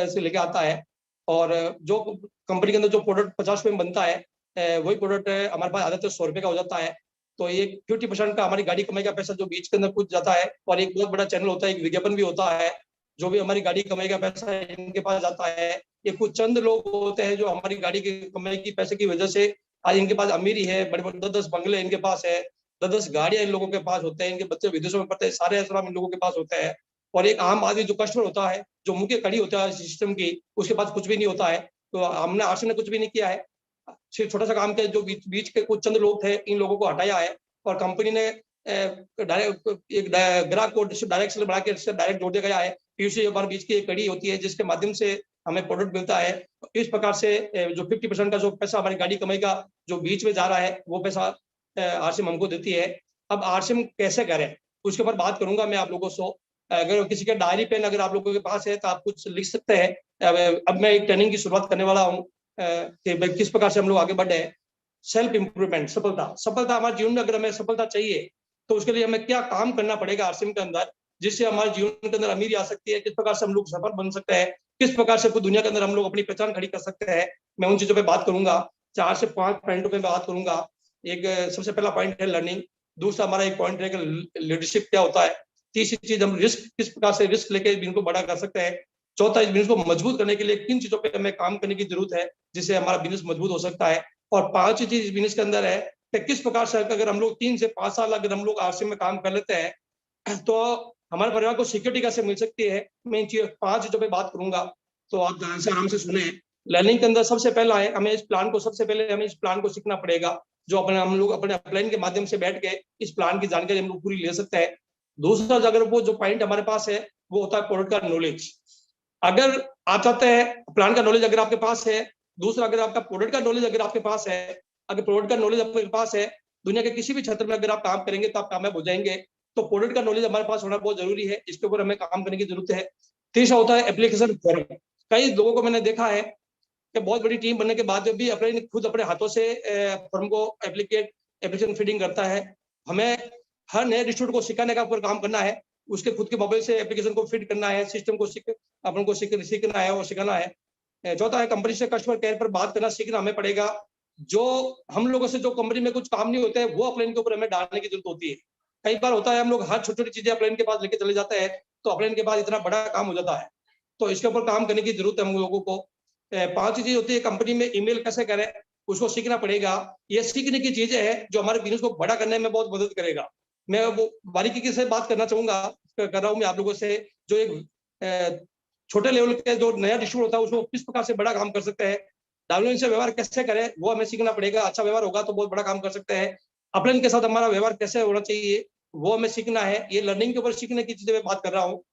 से लेके आता है। और जो कंपनी के अंदर जो प्रोडक्ट 50 रुपये में बनता है, वही प्रोडक्ट हमारे पास आधा 100 रुपये का हो जाता है। तो ये 50% का हमारी गाड़ी कमाई का पैसा जो बीच के अंदर कुछ जाता है, और एक बहुत बड़ा चैनल होता है, एक विज्ञापन भी होता है, जो भी हमारी गाड़ी कमाई का पैसा इनके पास जाता है। ये कुछ चंद लोग होते हैं जो हमारी गाड़ी की कमाई की पैसे की वजह से आज इनके पास अमीरी है, बड़े बड़े 10-10 बंगले इनके पास है, 10-10 गाड़ियां इन लोगों के पास होते हैं, इनके बच्चे विदेशों में पढ़ते हैं, सारे ऐसा इन लोगों के पास होते हैं। और एक आम आदमी जो कस्टमर होता है, जो मुंह की कड़ी होता है सिस्टम की, उसके पास कुछ भी नहीं होता है। तो हमने आरसीएम ने कुछ भी नहीं किया है, सिर्फ छोटा सा काम किया, जो बीच के कुछ चंद लोग थे इन लोगों को हटाया है, और कंपनी ने डायरेक्ट एक ग्राहक को डायरेक्ट से बढ़ा के डायरेक्ट जोड़ दिया गया है। पीयूसी हमारे बीच की एक कड़ी होती है जिसके माध्यम से हमें प्रोडक्ट मिलता है। इस प्रकार से जो 50% का जो पैसा हमारी गाड़ी कमाई का जो बीच में जा रहा है, वो पैसा आरसीएम हमको देती है। अब आरसीएम कैसे करें उसके ऊपर बात करूंगा मैं आप लोगों से। अगर किसी का डायरी पेन अगर आप लोगों के पास है तो आप कुछ लिख सकते हैं। अब मैं एक ट्रेनिंग की शुरुआत करने वाला हूँ कि किस प्रकार से हम लोग आगे बढ़े। सेल्फ इंप्रूवमेंट, सफलता हमारे जीवन में अगर हमें सफलता चाहिए तो उसके लिए हमें क्या काम करना पड़ेगा आरसीएम के अंदर, जिससे हमारे जीवन के अंदर अमीरी आ सकती है, किस प्रकार से हम लोग सफल बन सकते हैं, किस प्रकार से पूरी दुनिया के अंदर हम लोग अपनी पहचान खड़ी कर सकते हैं। मैं उन चीजों पे बात करूंगा, 4 से 5 पॉइंटों पे बात करूंगा। एक सबसे पहला पॉइंट है लर्निंग, दूसरा हमारा एक पॉइंट है कि लीडरशिप क्या होता है, तीसरी चीज हम रिस्क किस प्रकार से रिस्क लेके बिजनेस को बड़ा कर सकते हैं, चौथा इस बिजनेस को मजबूत करने के लिए किन चीजों पे हमें काम करने की जरूरत है, जिससे हमारा बिजनेस मजबूत हो सकता है। और 5 चीज बिजनेस के अंदर है कि किस प्रकार से अगर हम लोग 3 से 5 साल अगर हम लोग आरसीएम में काम कर लेते हैं तो हमारे परिवार को सिक्योरिटी कैसे मिल सकती है। मैं इन 5 चीजों पे बात करूंगा, तो आप ध्यान से आराम से सुने। लर्निंग के अंदर सबसे पहला है हमें इस प्लान को सीखना पड़ेगा, जो हम लोग अपने अपलाइन के माध्यम से बैठ के इस प्लान की जानकारी हम लोग पूरी ले सकते हैं। दूसरा अगर वो जो पॉइंट हमारे पास है वो होता है प्रोडक्ट का नॉलेज। अगर आप चाहते हैं प्लान का नॉलेज अगर आपके पास है, दूसरा अगर आपका प्रोडक्ट का नॉलेज अगर आपके पास है, अगर प्रोडक्ट का नॉलेज आपके पास है, दुनिया के किसी भी क्षेत्र में अगर आप काम करेंगे तो आप कामयाब हो जाएंगे। तो प्रोडक्ट का नॉलेज हमारे पास होना बहुत जरूरी है, इसके ऊपर हमें काम करने की जरूरत है। तीसरा होता है एप्लीकेशन फॉर्म। कई लोगों को मैंने देखा है कि बहुत बड़ी टीम बनने के बाद भी अपने खुद अपने हाथों से फॉर्म को एप्लीकेशन फीडिंग करता है। हमें हर नए डिस्ट्रीब्यूटर को सिखाने का काम करना है, उसके खुद के मोबाइल से एप्लीकेशन को फिट करना है, सिस्टम को अपन को सीखना है और सिखाना है। चौथा है कंपनी से कस्टमर केयर पर बात करना सीखना हमें पड़ेगा। जो हम लोगों से जो कंपनी में कुछ काम नहीं होते हैं वो अपलाइन के ऊपर हमें डालने की जरूरत होती है। कई बार होता है हम लोग हर छोटी छोटी चीजें अपलाइन के पास लेके चले जाते हैं, तो अपलाइन के बाद इतना बड़ा काम हो जाता है, तो इसके ऊपर काम करने की जरूरत है हम लोगों को। 5 चीज होती है कंपनी में ईमेल कैसे करें, उसको सीखना पड़ेगा। ये सीखने की चीजें हैं जो हमारे बिजनेस को बड़ा करने में बहुत मदद करेगा। मैं वो बारीकी से बात करना चाहूंगा, कर रहा हूँ मैं आप लोगों से, जो एक छोटे लेवल के जो नया डिस्ट्रीब्यूटर होता है उसको किस प्रकार से बड़ा काम कर सकते हैं, डाउनलाइन से व्यवहार कैसे करें वो हमें सीखना पड़ेगा। अच्छा व्यवहार होगा तो बहुत बड़ा काम कर सकते हैं। अपलाइन के साथ हमारा व्यवहार कैसे होना चाहिए वो हमें सीखना है। ये लर्निंग के ऊपर सीखने की चीजें मैं बात कर रहा हूँ,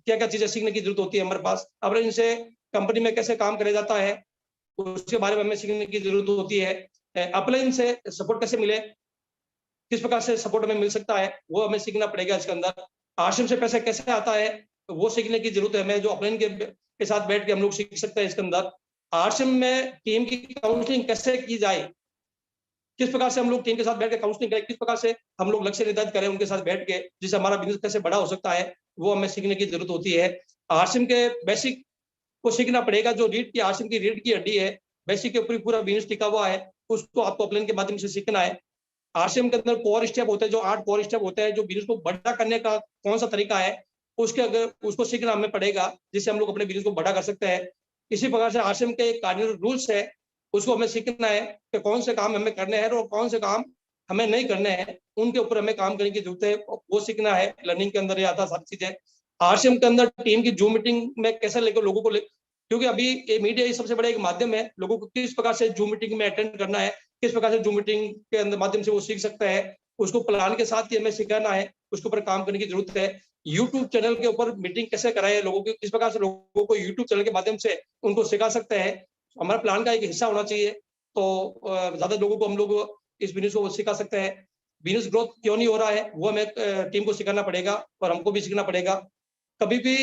क्या क्या चीजें सीखने की जरूरत होती है हमारे पास। अपलाइन से कंपनी में कैसे काम किया जाता है उसके बारे में हमें सीखने की जरूरत होती है। अपलाइन से सपोर्ट कैसे मिले, किस प्रकार से सपोर्ट हमें मिल सकता है वो हमें सीखना पड़ेगा। इसके अंदर आश्रम से पैसे कैसे आता है वो सीखने की जरूरत है हमें, जो अपलाइन के साथ बैठ के हम लोग सीख सकते हैं। इसके अंदर आश्रम में टीम की काउंसलिंग कैसे की जाए, किस प्रकार से हम लोग टीम के साथ बैठ के काउंसलिंग करें, किस प्रकार से हम लोग लक्ष्य निर्धारित करें उनके साथ बैठ के, जिससे हमारा बिजनेस कैसे बड़ा हो सकता है वो हमें सीखने की जरूरत होती है। आश्रम के बेसिक को सीखना पड़ेगा, जो रीढ़ की आश्रम की रीढ़ की हड्डी है, बेसिक के ऊपर पूरा बिजनेस टिका हुआ है, उसको आपको अपलाइन के माध्यम से सीखना है। आरसीएम के अंदर कोर स्टेप होते हैं, जो 8 कोर स्टेप होते हैं, जो बिजनेस को बड़ा करने का कौन सा तरीका है उसके अगर उसको सीखना हमें पड़ेगा, जिससे हम लोग अपने बिजनेस को बड़ा कर सकते हैं। इसी प्रकार से आरसीएम के कार्डिनल रूल्स है, उसको हमें सीखना है कि कौन से काम हमें करने हैं और कौन से काम हमें नहीं करने हैं, उनके ऊपर हमें काम करने की जरूरत है, वो सीखना है। लर्निंग के अंदर ये आता सारी चीजें। आरसीएम के अंदर टीम की जूम मीटिंग में कैसे लेकर लोगों को क्योंकि अभी ये मीडिया ही सबसे बड़ा एक माध्यम है, लोगों को किस प्रकार से जूम मीटिंग में अटेंड करना है, किस प्रकार से जूम मीटिंग के अंदर माध्यम से वो सीख सकता है, उसको प्लान के साथ ही हमें सिखाना है, उसके ऊपर काम करने की जरूरत है। यूट्यूब चैनल के ऊपर मीटिंग कैसे कराए लोगों की, किस प्रकार से लोगों को यूट्यूब चैनल के माध्यम से उनको सिखा सकते हैं, हमारा प्लान का एक हिस्सा होना चाहिए। तो ज्यादा लोगों को हम लोग इस बिजनेस को सिखा सकते हैं। बिजनेस ग्रोथ क्यों नहीं हो रहा है वो हमें टीम को सिखाना पड़ेगा और हमको भी सीखना पड़ेगा। कभी भी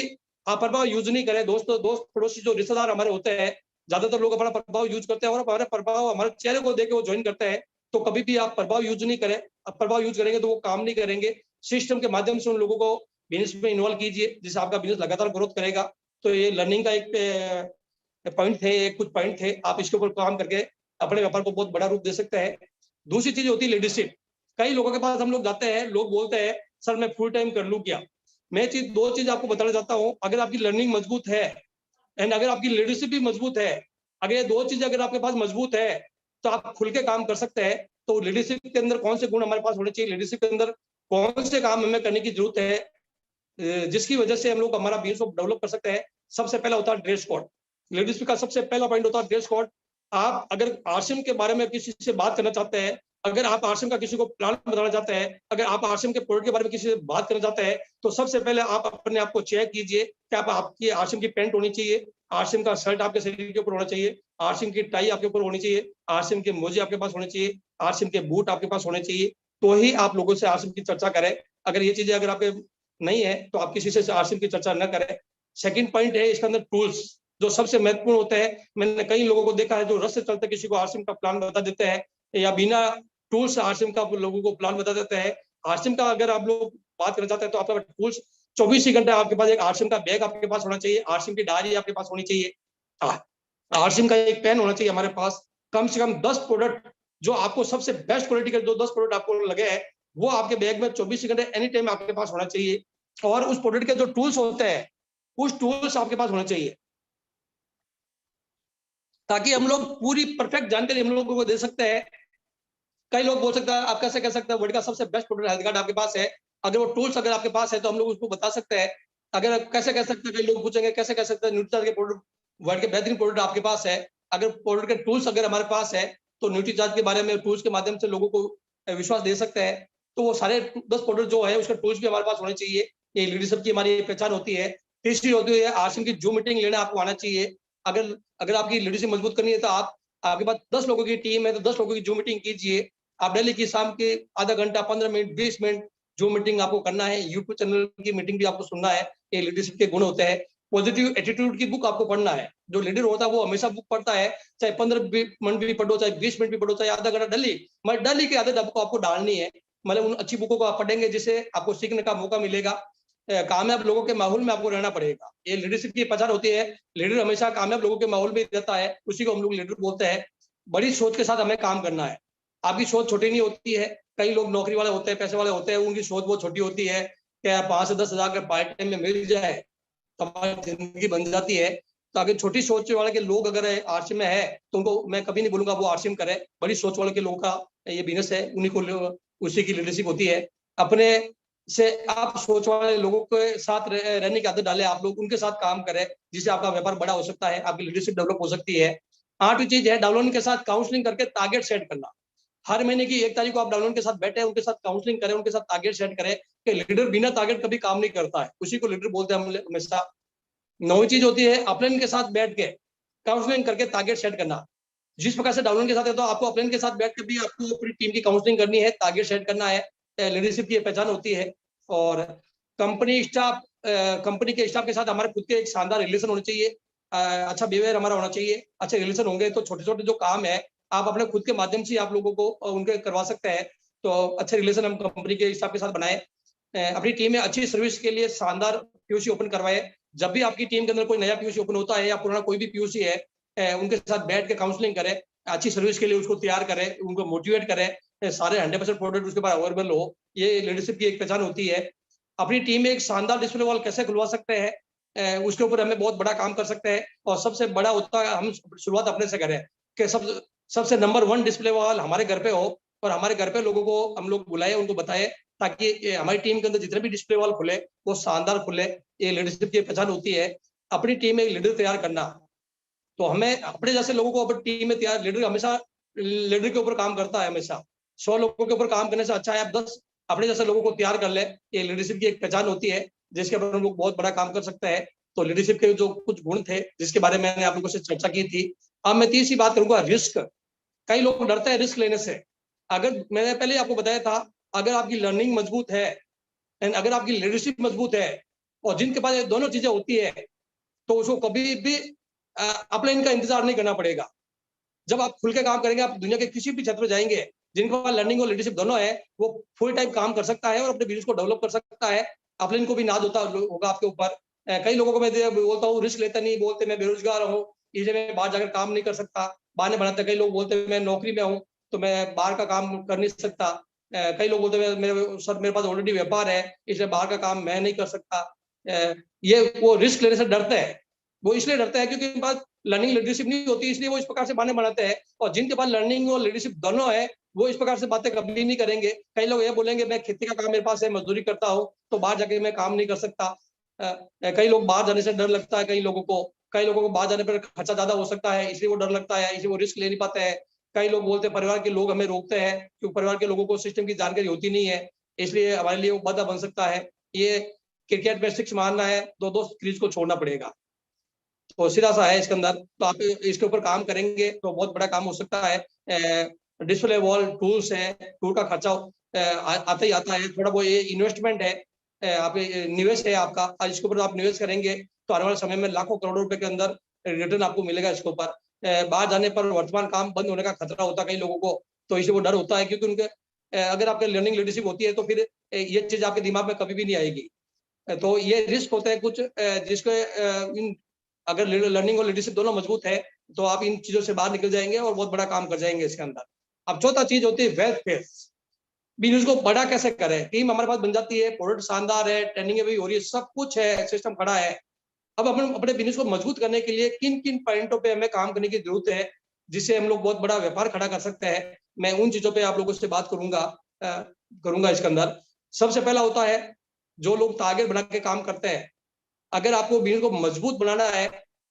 आप प्रभाव यूज नहीं करें। दोस्त पड़ोसी जो रिश्तेदार हमारे होते हैं, ज्यादातर लोग अपना प्रभाव यूज करते हैं और हमारे प्रभाव हमारे चेहरे को देख के वो ज्वाइन करते हैं। तो कभी भी आप प्रभाव यूज नहीं करें। अब प्रभाव यूज करेंगे तो वो काम नहीं करेंगे। सिस्टम के माध्यम से उन लोगों को बिजनेस में इन्वॉल्व कीजिए, जिससे आपका बिजनेस लगातार ग्रोथ करेगा। तो ये लर्निंग का एक पॉइंट थे, कुछ पॉइंट थे, आप इसके ऊपर काम करके अपने व्यापार को बहुत बड़ा रूप दे सकते हैं। दूसरी चीज होती है लीडरशिप। कई लोगों के पास हम लोग जाते हैं, लोग बोलते हैं सर मैं फुल टाइम कर लूं क्या। मैं दो चीज आपको बताना चाहता हूँ। अगर आपकी लर्निंग मजबूत है एंड अगर आपकी लीडरशिप भी मजबूत है, अगर ये दो चीजें अगर आपके पास मजबूत है तो आप खुल के काम कर सकते हैं। तो लीडरशिप के अंदर कौन से गुण हमारे पास होने चाहिए, लीडरशिप के अंदर कौन से काम हमें करने की जरूरत है जिसकी वजह से हम लोग हमारा बिजनेस को डेवलप कर सकते हैं। सबसे पहला होता है ड्रेस कोड। लीडरशिप का सबसे पहला पॉइंट होता है ड्रेस कोड। आप अगर आश्रम के बारे में किसी से बात करना चाहते हैं, अगर आप आश्रम का किसी को प्लान बताना चाहते हैं, अगर आप आश्रम के प्रोडक्ट के बारे में किसी से बात करना चाहते हैं, तो सबसे पहले आप अपने आप को चेक कीजिए कि आपकी आश्रम की पैंट होनी चाहिए, आश्रम का शर्ट आपके शरीर के ऊपर होना चाहिए, आश्रम की टाई आपके ऊपर होनी चाहिए, आश्रम के मोजे आपके पास होने चाहिए, आश्रम के बूट आपके पास होने चाहिए, तो ही आप लोगों से आश्रम की चर्चा करें। अगर ये चीजें अगर आपके नहीं है तो आप किसी से आश्रम की चर्चा न करें। सेकंड पॉइंट है इसके अंदर टूल्स, जो सबसे महत्वपूर्ण होते हैं। मैंने कई लोगों को देखा है जो रस से चलते किसी को आश्रम का प्लान बता देते हैं, या बिना टूल्स आश्रम का लोगों को प्लान बता देते हैं। आश्रम का अगर आप लोग बात करना चाहते हैं तो आपका टूल्स 24 ही घंटे आपके पास एक आश्रम का बैग आपके पास होना चाहिए, आश्रम की डायरी आपके पास होनी चाहिए, आश्रम का एक पेन होना चाहिए हमारे पास। कम से कम 10 प्रोडक्ट जो आपको सबसे बेस्ट क्वालिटी के जो 10 प्रोडक्ट आपको लगे हैं वो आपके बैग में 24 घंटे एनी टाइम आपके पास होना चाहिए। और उस प्रोडक्ट के जो टूल्स होते हैं उस टूल्स आपके पास होने चाहिए। ताकि हम लोग पूरी परफेक्ट जानकारी हम लोगों को दे सकते हैं। कई लोग बोल सकते हैं आप कैसे कह सकते हैं वर्ल्ड का सबसे बेस्ट प्रोडक्ट हेल्थ कार्ड आपके पास है, अगर वो टूल्स अगर आपके पास है तो हम लोग उसको बता सकते हैं। अगर कैसे कह सकते हैं, कई लोग पूछेंगे कैसे कह सकते हैं न्यूट्रीचार्ज के प्रोडक्ट वर्ल्ड के बेहतरीन प्रोडक्ट आपके पास है, अगर प्रोडक्ट के टूल्स अगर हमारे पास है तो न्यूट्रीचार्ज के बारे में टूल्स के माध्यम से लोगों को विश्वास दे सकते हैं। तो वो सारे 10 प्रोडक्ट जो है उसके टूल्स भी हमारे पास होने चाहिए। ये लीडरशिप की हमारी पहचान होती है। तीसरी होती है आरसीएम की जूम मीटिंग लेना आपको आना चाहिए। अगर अगर आपकी लीडरशिप मजबूत करनी है तो आपके पास 10 लोगों की टीम है तो 10 लोगों की जूम मीटिंग कीजिए। आप डेली की शाम के आधा घंटा 15 मिनट 20 मिनट जो मीटिंग आपको करना है, यूट्यूब चैनल की मीटिंग भी आपको सुनना है। ये लीडरशिप के गुण होते हैं। पॉजिटिव एटीट्यूड की बुक आपको पढ़ना है। जो लीडर होता है वो हमेशा बुक पढ़ता है, चाहे 15 मिनट भी पढ़ो, चाहे 20 मिनट भी पढ़ो, चाहे आधा घंटा डेली, मतलब डेली की आदत आपको डालनी है। मतलब उन अच्छी बुकों को आप पढ़ेंगे जिससे आपको सीखने का मौका मिलेगा। कामयाब लोगों के माहौल में आपको रहना पड़ेगा। ये लीडरशिप की पहचान होती है। लीडर हमेशा कामयाब लोगों के माहौल में रहता है, उसी को हम लोग लीडर बोलते हैं। बड़ी सोच के साथ हमें काम करना है। आपकी सोच छोटी नहीं होती है। कई लोग नौकरी वाले होते हैं, पैसे वाले होते हैं, उनकी सोच बहुत छोटी होती है। क्या 5 से 10 हजार पार्ट टाइम में मिल जाए तो हमारी जिंदगी बन जाती है। तो अगर छोटी सोच वाले के लोग अगर आरसीएम में है तो उनको मैं कभी नहीं बोलूंगा वो आरसीएम करे। बड़ी सोच वाले के लोगों का ये बिजनेस है, उन्हीं को उसी की लीडरशिप होती है। अपने से आप सोच वाले लोगों के साथ रहने की आदत डालें, आप लोग उनके साथ काम करें जिससे आपका व्यापार बड़ा हो सकता है, आपकी लीडरशिप डेवलप हो सकती है। 8वीं चीज है डाउनलाइन के साथ काउंसलिंग करके टारगेट सेट करना। हर महीने की 1 तारीख को आप डाउनलाइन के साथ बैठे, उनके साथ काउंसलिंग करें, उनके साथ टारगेट सेट करें। कि लीडर बिना टारगेट कभी काम नहीं करता है, उसी को लीडर बोलते हैं हम हमेशा। 9वीं चीज होती है अपलाइन के साथ बैठ के काउंसलिंग करके टारगेट सेट करना। जिस प्रकार से डाउनलाइन के साथ है तो आपको अपलाइन के साथ बैठ के भी आपको अपनी टीम की काउंसलिंग करनी है, टारगेट सेट करना है। लीडरशिप की पहचान होती है। और कंपनी के स्टाफ के साथ हमारे खुद के एक शानदार रिलेशन होने चाहिए। अच्छा बिहेवियर हमारा होना चाहिए। अच्छे रिलेशन होंगे तो छोटे छोटे जो काम है आप अपने खुद के माध्यम से आप लोगों को उनके करवा सकते हैं। तो अच्छे रिलेशन हम कंपनी के स्टाफ के साथ बनाए। अपनी टीम में अच्छी सर्विस के लिए शानदार पीयूसी ओपन करवाए। जब भी आपकी टीम के अंदर कोई नया पीयूसी ओपन होता है या पुराना कोई भी पीयूसी है, उनके साथ बैठ के काउंसलिंग करें, अच्छी सर्विस के लिए उसको तैयार करें, उनको मोटिवेट करें, सारे 100% प्रोडक्ट उसके पास अवेलेबल हो। ये लीडरशिप की एक पहचान होती है। अपनी टीम में एक शानदार डिस्प्ले वॉल कैसे खुलवा सकते हैं, उसके ऊपर हमें बहुत बड़ा काम कर सकते हैं। और सबसे बड़ा होता है हम शुरुआत अपने से करें कि सबसे नंबर 1 डिस्प्ले वॉल हमारे घर पे हो और हमारे घर पे लोगों को हम लोग बुलाए, उनको बताए ताकि हमारी टीम के अंदर जितने भी डिस्प्ले वॉल खुले वो शानदार खुले। ये लीडरशिप की पहचान होती है। अपनी टीम में एक लीडर तैयार करना। तो हमें अपने जैसे लोगों को अपनी टीम में तैयार, लीडर हमेशा लीडर के ऊपर काम करता है। हमेशा 100 लोगों के ऊपर काम करने से अच्छा है आप 10 अपने जैसे लोगों को तैयार कर ले। ये लीडरशिप की एक पहचान होती है जिसके ऊपर हम लोग बहुत बड़ा काम कर सकते हैं। तो लीडरशिप के जो कुछ गुण थे जिसके बारे में मैंने आप लोगों से चर्चा की थी। अब मैं तीसरी बात करूंगा, रिस्क। कई लोग डरते हैं रिस्क लेने से। अगर मैंने पहले आपको बताया था, अगर आपकी लर्निंग मजबूत है एंड अगर आपकी लीडरशिप मजबूत है और जिनके पास दोनों चीजें होती है तो उसको कभी भी अपलाइन का इंतजार नहीं करना पड़ेगा। जब आप खुल के काम करेंगे, आप दुनिया के किसी भी क्षेत्र में जाएंगे, जिनके पास लर्निंग और लीडरशिप दोनों है वो फुल टाइम काम कर सकता है और अपने बिजनेस को डेवलप कर सकता है। अपलाइन को भी नाज होगा आपके ऊपर। कई लोगों को मैं बोलता हूँ रिस्क लेता नहीं, बोलते मैं बेरोजगार हूँ इसलिए मैं बाहर जाकर काम नहीं कर सकता, बहाने बनाते। कई लोग बोलते मैं नौकरी में हूँ तो मैं बाहर का काम कर नहीं सकता। कई लोग बोलते मेरे पास ऑलरेडी व्यापार है इसलिए बाहर का काम मैं नहीं कर सकता। ये वो रिस्क लेने से डरते हैं। वो इसलिए डरते हैं क्योंकि उनके पास लर्निंग लीडरशिप नहीं होती, इसलिए वो इस प्रकार से बहाने बनाते हैं। और जिनके पास लर्निंग और लीडरशिप दोनों है वो इस प्रकार से बातें कभी नहीं करेंगे। कई लोग ये बोलेंगे मैं खेती का काम मेरे पास है, मजदूरी करता हूँ तो बाहर जाके मैं काम नहीं कर सकता। कई लोग बाहर जाने से डर लगता है। कई लोगों को बाहर जाने पर खर्चा ज्यादा हो सकता है इसलिए वो डर लगता है, इसलिए वो रिस्क ले नहीं पाते हैं। कई लोग बोलते हैं परिवार के लोग हमें रोकते हैं क्योंकि परिवार के लोगों को सिस्टम की जानकारी होती नहीं है, इसलिए हमारे लिए वो बाधा बन सकता है। ये क्रिकेट में 6 मारना है तो दोस्त क्रीज को छोड़ना पड़ेगा। तो सीधा सा है इसके अंदर। तो आप इसके ऊपर काम करेंगे तो बहुत बड़ा काम हो सकता है। डिस्प्ले वॉल टूल्स है, टूल का खर्चा आता ही आता है, थोड़ा वो ये इन्वेस्टमेंट है। आप निवेश है आपका, इसके ऊपर आप निवेश करेंगे तो आने वाले समय में लाखों करोड़ों रुपए के अंदर रिटर्न आपको मिलेगा इसके ऊपर। बाहर जाने पर वर्तमान काम बंद होने का खतरा होता है कई लोगों को, तो इसलिए वो डर होता है क्योंकि उनके अगर आपके लर्निंग लीडरशिप होती है तो फिर ये चीज आपके दिमाग में कभी भी नहीं आएगी। तो ये रिस्क होते हैं कुछ जिसके अगर लर्निंग और लीडरशिप दोनों मजबूत है तो आप इन चीजों से बाहर निकल जाएंगे और बहुत बड़ा काम कर जाएंगे इसके अंदर। अब चौथा चीज होती है वेल्थ फेस। बिजनेस को बड़ा कैसे करें, टीम हमारे पास बन जाती है, प्रोडक्ट शानदार है, ट्रेनिंग भी हो रही है, सब कुछ है, सिस्टम खड़ा है। अब हम अपने बिजनेस को मजबूत करने के लिए किन किन पॉइंटों पे हमें काम करने की जरूरत है, जिससे हम लोग बहुत बड़ा व्यापार खड़ा कर सकते हैं, मैं उन चीजों पे आप लोगों से बात करूंगा इसके अंदर। सबसे पहला होता है, जो लोग टारगेट बना के काम करते हैं, अगर आपको बिजनेस को मजबूत बनाना है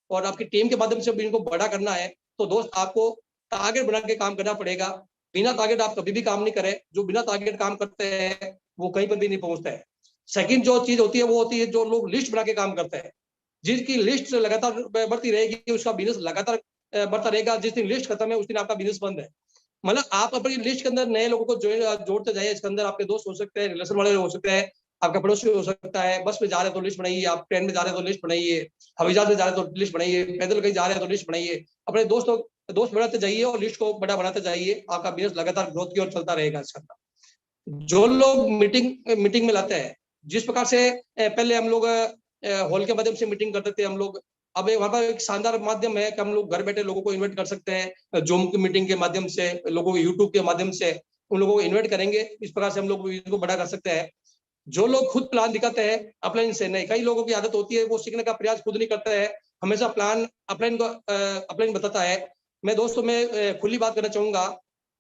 और आपकी टीम के माध्यम से बिजनेस को बड़ा करना है, तो दोस्त आपको टारगेट बना के काम करना पड़ेगा। बिना टारगेट आप कभी भी काम नहीं करें। जो बिना टारगेट काम करते हैं वो कहीं पर भी नहीं पहुंचते हैं। सेकंड जो चीज होती है वो होती है जो लोग लिस्ट बना के काम करते हैं। जिसकी लिस्ट लगातार बढ़ती रहेगी, उसका बिजनेस लगातार बढ़ता रहेगा। जिस दिन लिस्ट खत्म है उस दिन आपका बिजनेस बंद है। मतलब आप अपनी लिस्ट के अंदर नए लोगों को जोड़ते जाइए। इसके अंदर आपके दोस्त हो सकते हैं, रिलेशन वाले हो सकते हैं, आपका पड़ोसी हो सकता है। बस में जा रहे हैं तो लिस्ट बनाइए, आप ट्रेन में जा रहे हैं तो लिस्ट बनाइए, हवाई जहाज में जा रहे हैं तो लिस्ट बनाइए, पैदल कहीं जा रहे हैं तो लिस्ट बनाइए। अपने दोस्त बनाते जाइए और लिस्ट को बड़ा बनाते जाइए। आपका बिजनेस लगातार ग्रोथ की ओर चलता रहेगा। इसके अंदर जो लोग मीटिंग में लाते हैं, जिस प्रकार से पहले हम लोग हॉल के माध्यम से मीटिंग करते थे, हम लोग अब वहां पर एक शानदार माध्यम है कि हम लोग घर बैठे लोगों को इन्वाइट कर सकते हैं। जूम की मीटिंग के माध्यम से, लोगों को यूट्यूब के माध्यम से उन लोगों को इन्वाइट करेंगे। इस प्रकार से हम लोग इसको बड़ा कर सकते हैं। जो लोग खुद प्लान दिखाते हैं अपलाइन से नहीं, कई लोगों की आदत होती है वो सीखने का प्रयास खुद नहीं करते हैं, हमेशा प्लान अपलाइन बताता है। मैं दोस्तों में खुली बात करना चाहूंगा,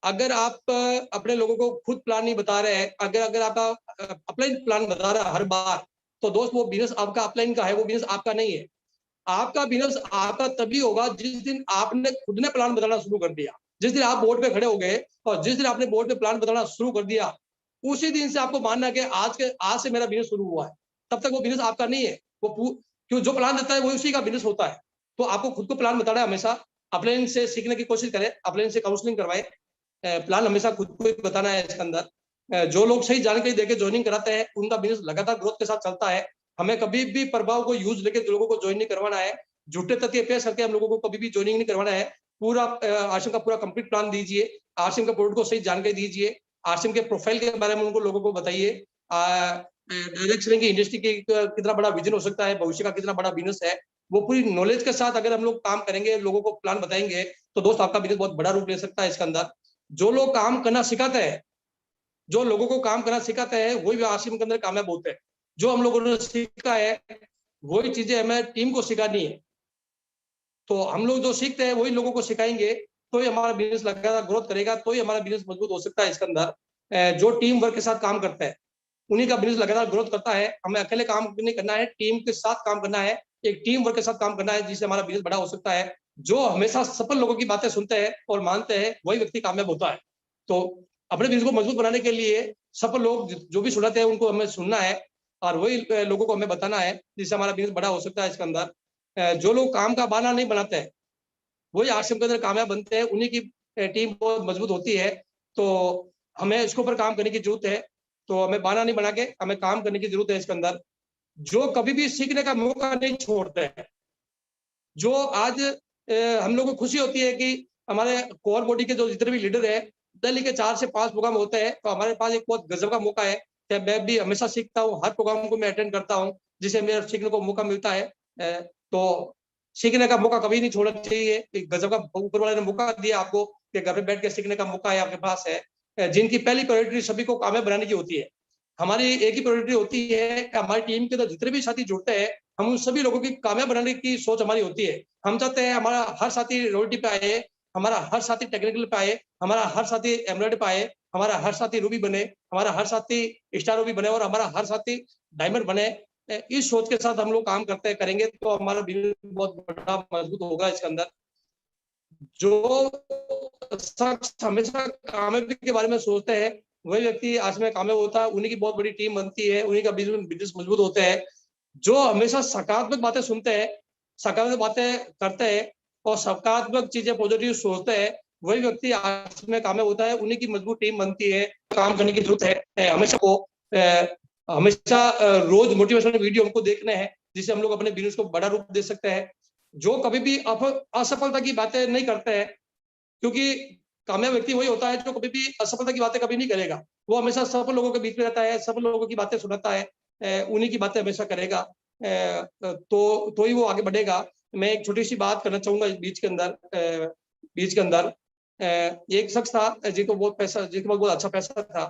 अगर आप अपने लोगों को खुद प्लान नहीं बता रहे हैं, अगर आपका अपलाइन प्लान बता रहा है हर बार, तो दोस्त वो बिजनेस आपका अपलाइन का है, वो बिजनेस आपका नहीं है। आपका बिजनेस आपका तभी होगा जिस दिन आपने खुद ने प्लान बताना शुरू कर दिया। जिस दिन आप बोर्ड पे खड़े हो गए और जिस दिन आपने बोर्ड पे प्लान बताना शुरू कर दिया, उसी दिन से आपको मानना कि आज से मेरा बिजनेस शुरू हुआ है। तब तक वो बिजनेस आपका नहीं है। वो क्यों जो प्लान देता है वो उसी का बिजनेस होता है। तो आपको खुद को प्लान बताना है हमेशा। अपलाइन से सीखने की कोशिश करें, अपलाइन से काउंसलिंग करवाएं। प्लान हमेशा खुद को ही बताना है। इसके अंदर जो लोग सही जानकारी देके ज्वाइनिंग कराते हैं उनका बिजनेस लगातार ग्रोथ के साथ चलता है। हमें कभी भी प्रभाव को यूज लेके लोगों को ज्वाइन नहीं करवाना है। झूठे तथ्य पेश करके हम लोगों को कभी भी ज्वाइनिंग नहीं करवाना है। पूरा आश्रम का पूरा कंप्लीट प्लान दीजिए, आश्रम के प्रोडक्ट को सही जानकारी दीजिए, आश्रम के प्रोफाइल के बारे में उनको लोगों को बताइए। डायरेक्ट सेलिंग की इंडस्ट्री की कितना बड़ा विजन हो सकता है, भविष्य का कितना बड़ा बिजनेस है, वो पूरी नॉलेज के साथ अगर हम लोग काम करेंगे, लोगों को प्लान बताएंगे, तो दोस्त आपका बिजनेस बहुत बड़ा रूप ले सकता है। इसके अंदर जो लोग काम करना सिखाते हैं, जो लोगों को काम करना सिखाते हैं, वही आश्रम के अंदर कामयाब होते हैं। जो हम लोगों ने सीखा है वही चीजें हमें टीम को सिखानी है। तो हम लोग जो सीखते हैं वही लोगों को सिखाएंगे, तो ही हमारा बिजनेस लगातार ग्रोथ करेगा, तो ही हमारा बिजनेस मजबूत हो सकता है। इसके अंदर जो टीम वर्क के साथ काम करते हैं उन्हीं का बिजनेस लगातार ग्रोथ करता है। हमें अकेले काम नहीं करना है, टीम के साथ काम करना है, एक टीम वर्क के साथ काम करना है, जिससे हमारा बिजनेस बड़ा हो सकता है। जो हमेशा सफल लोगों की बातें सुनते हैं और मानते हैं वही व्यक्ति कामयाब होता है। तो अपने बिजनेस को मजबूत बनाने के लिए सफल लोग जो भी सुनाते हैं उनको हमें सुनना है और वही लोगों को हमें बताना है, जिससे हमारा बिजनेस बड़ा हो सकता है। इसके अंदर जो लोग काम का बहाना नहीं बनाते हैं वही आश्रम के अंदर कामयाब बनते हैं, उन्हीं की टीम बहुत मजबूत होती है। तो हमें इसके ऊपर काम करने की जरूरत है। तो हमें बहाना नहीं बना के हमें काम करने की जरूरत है। इसके अंदर जो कभी भी सीखने का मौका नहीं छोड़ते हैं, जो आज हम लोगों को खुशी होती है कि हमारे कोर बॉडी के जो जितने भी लीडर है, दिल्ली के 4 से 5 प्रोग्राम होते हैं, तो हमारे पास एक बहुत गजब का मौका है कि मैं भी हमेशा सीखता हूँ, हर प्रोग्राम को मैं अटेंड करता हूँ, जिससे मेरे सीखने को मौका मिलता है। तो सीखने का मौका कभी नहीं छोड़ना चाहिए। एक गजब का ऊपर वाले ने मौका दिया आपको कि घर पे बैठ के सीखने का मौका है आपके पास है। जिनकी पहली प्रायोरिटी सभी को कामयाब बनाने की होती है, हमारी एक ही प्रायोरिटी होती है कि हमारी टीम के अंदर जितने भी साथी जुड़ते हैं, हम उन सभी लोगों की कामयाब बनाने की सोच हमारी होती है। हम चाहते हैं हमारा हर साथी रोटी पे आए, हमारा हर साथी टेक्निकल पे आए, हमारा हर साथी एमराइड पे आए, हमारा हर साथी रूबी बने, हमारा हर साथी स्टार रूबी बने और हमारा हर साथी डायमंड बने। इस सोच के साथ हम लोग काम करते करेंगे तो हमारा बिजनेस बहुत बड़ा मजबूत होगा। इसके अंदर जो शख्स हमेशा कामयाबी के बारे में सोचते हैं वही व्यक्ति आज में कामयाब होता है, उन्हीं की बहुत बड़ी टीम बनती है, उन्हीं का बिजनेस मजबूत होता है। जो हमेशा सकारात्मक बातें सुनते हैं, सकारात्मक बातें करते हैं और सकारात्मक चीजें पॉजिटिव सोचते हैं, वही व्यक्ति आज में कामयाब होता है, उन्हीं की मजबूत टीम बनती है। काम करने की जरूरत है हमेशा को। हमेशा रोज मोटिवेशनल वीडियो हमको देखने हैं, जिससे हम लोग अपने बिजनेस को बड़ा रूप दे सकते हैं। जो कभी भी असफलता की बातें नहीं करते हैं, क्योंकि कामयाब व्यक्ति वही होता है जो कभी भी असफलता की बातें कभी नहीं करेगा। वो हमेशा सफल लोगों के बीच में रहता है, सफल लोगों की बातें सुनाता है, उन्हीं की बातें हमेशा करेगा, तो ही वो आगे बढ़ेगा। मैं एक छोटी सी बात करना चाहूंगा इस बीच के अंदर एक शख्स था जिसको बहुत अच्छा पैसा था।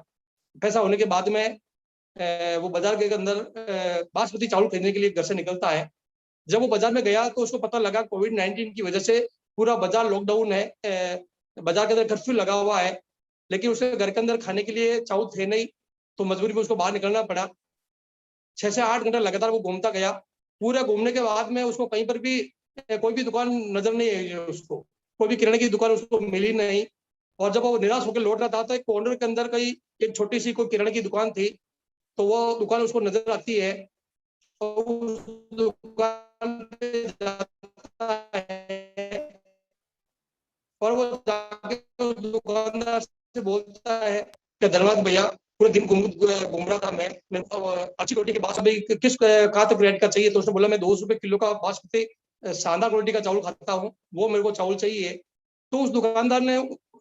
पैसा होने के बाद में वो बाजार के अंदर बासमती चावल खरीदने के लिए घर से निकलता है। जब वो बाजार में गया तो उसको पता लगा कोविड-19 की वजह से पूरा बाजार लॉकडाउन है, बाजार के अंदर कर्फ्यू लगा हुआ है, लेकिन उसे घर के अंदर खाने के लिए चावल थे नहीं, तो मजबूरी में उसको बाहर निकलना पड़ा। 6 से 8 घंटा लगातार वो घूमता गया। पूरे घूमने के बाद में उसको कहीं पर भी कोई भी दुकान नजर नहीं आई उसको, कोई भी किराने की दुकान उसको मिली नहीं। और जब वो निराश होकर लौट रहा था तो एक कॉर्नर के अंदर कहीं एक छोटी सी कोई किराने की दुकान थी, तो वो दुकान उसको नजर आती है, तो उस दुकान पे जाता है और वो जाके उस दुकानदार से बोलता है कि धन्यवाद भैया, पूरे दिन घूम रहा था मैं अच्छी क्वालिटी के बासमती किस कहाँ तक रेट का चाहिए, तो उसने बोला मैं 200 रुपए किलो का बासमती शानदार क्वालिटी का चावल खाता हूँ, वो मेरे को चावल चाहिए। तो उस दुकानदार ने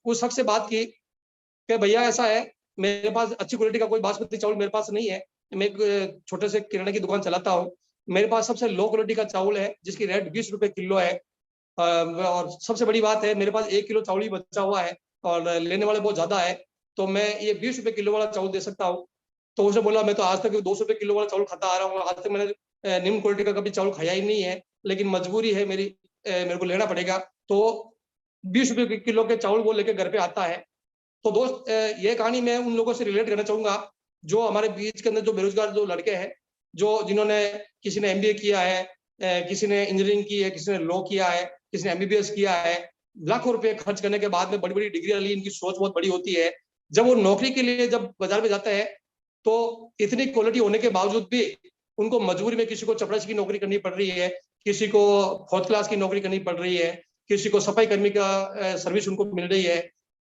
उस शख्स से बात की कि भैया ऐसा है, मेरे पास अच्छी क्वालिटी का कोई बासमती चावल मेरे पास नहीं है, मैं एक छोटे से किराने की दुकान चलाता हूँ, मेरे पास सबसे लो क्वालिटी का चावल है जिसकी रेट 20 रुपए किलो है, और सबसे बड़ी बात है मेरे पास 1 किलो चावल ही बचा हुआ है और लेने वाले बहुत ज्यादा है, तो मैं ये 20 रुपए किलो वाला चावल दे सकता हूँ। तो उसने बोला मैं तो आज तक 200 रुपए किलो वाला चावल खाता आ रहा हूँ, आज तक मैंने निम्न क्वालिटी का कभी चावल खाया ही नहीं है, लेकिन मजबूरी है मेरी, मेरे को लेना पड़ेगा। तो 20 रुपए किलो के चावल वो लेके घर पे आता है। तो दोस्त, ये कहानी मैं उन लोगों से रिलेट करना चाहूंगा जो हमारे बीच के अंदर जो बेरोजगार जो लड़के हैं, जो जिन्होंने किसी ने एमबीए किया है, किसी ने इंजीनियरिंग की है, किसी ने लॉ किया है, किसी ने एमबीबीएस किया है, लाखों रुपए खर्च करने के बाद में बड़ी बड़ी डिग्री ली, इनकी सोच बहुत बड़ी होती है। जब वो नौकरी के लिए जब बाजार में जाता है तो इतनी क्वालिटी होने के बावजूद भी उनको मजबूरी में किसी को चपरासी की नौकरी करनी पड़ रही है, किसी को 4th क्लास की नौकरी करनी पड़ रही है, किसी को सफाई कर्मी का सर्विस उनको मिल रही है।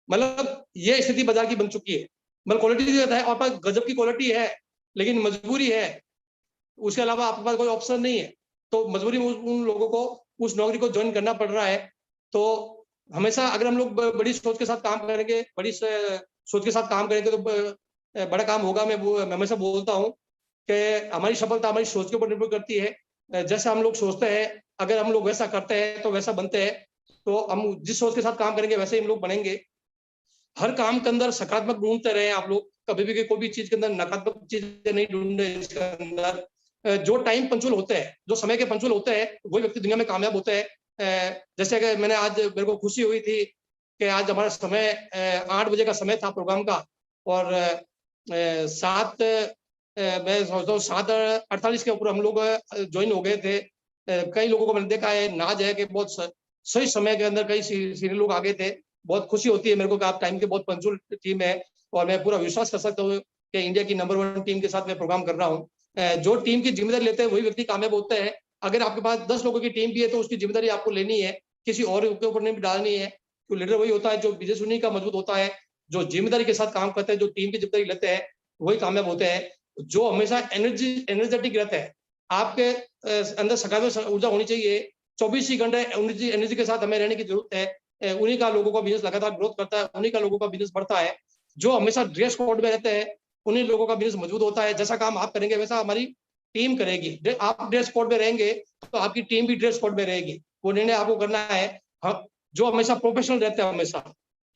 मतलब ये स्थिति बाजार की बन चुकी है। मतलब क्वालिटी है और पास गजब की क्वालिटी है, लेकिन मजबूरी है, उसके अलावा आपके पास कोई ऑप्शन नहीं है, तो मजबूरी में उन लोगों को उस नौकरी को ज्वाइन करना पड़ रहा है। तो हमेशा अगर हम लोग बड़ी सोच के साथ काम करेंगे, बड़ी सोच के साथ काम करेंगे तो बड़ा काम होगा। मैं हमेशा बोलता हूँ कि हमारी सफलता हमारी सोच के ऊपर निर्भर करती है। जैसे हम लोग सोचते हैं, अगर हम लोग वैसा करते हैं तो वैसा बनते हैं, तो हम जिस सोच के साथ काम करेंगे वैसे ही हम लोग बनेंगे। हर काम के अंदर सकारात्मक ढूंढते रहे आप लोग, कभी भी कोई भी चीज के अंदर नकारात्मक चीजें नहीं ढूंढे। इसके अंदर जो टाइम पंचुअल होते हैं, जो समय के पंचुअल होते हैं, वही व्यक्ति दुनिया में कामयाब होते हैं। जैसे कि मैंने आज, मेरे को खुशी हुई थी कि आज हमारा समय 8 बजे का समय था प्रोग्राम का, और 7 मैं सोचता हूँ 7:48 के ऊपर हम लोग ज्वाइन हो गए थे। कई लोगों को मैंने देखा है, नाज है कि बहुत सही समय के अंदर कई सीनियर लोग आ गए थे। बहुत खुशी होती है मेरे को कि आप टाइम के बहुत पंक्चुअल टीम है, और मैं पूरा विश्वास कर सकता हूँ कि इंडिया की नंबर 1 टीम के साथ मैं प्रोग्राम कर रहा हूँ। जो टीम की जिम्मेदारी लेते हैं वही व्यक्ति कामयाब होते हैं। अगर आपके पास 10 लोगों की टीम भी है तो उसकी जिम्मेदारी आपको लेनी है, किसी और के ऊपर नहीं डालनी है। तो लीडर वही होता है जो बिजनेस उन्हीं का मजबूत होता है, जो जिम्मेदारी के साथ काम करते हैं, जो टीम की जिम्मेदारी लेते हैं, वही कामयाब होते हैं। जो हमेशा एनर्जेटिक रहते हैं, आपके अंदर सकारात्मक ऊर्जा होनी चाहिए। 24 ही घंटे एनर्जी के साथ हमें रहने की जरूरत है। उन्हीं का लोगों का बिजनेस लगातार ग्रोथ करता है, उन्हीं का लोगों का बिजनेस बढ़ता है। जो हमेशा ड्रेस कोड में रहते हैं, उन्हीं लोगों का बिजनेस मजबूत होता है। जैसा काम आप करेंगे वैसा हमारी टीम करेगी। आप ड्रेस कोड में रहेंगे तो आपकी टीम भी ड्रेस कोड में रहेगी। वो निर्णय आपको करना है। जो हमेशा प्रोफेशनल रहते हैं, हमेशा,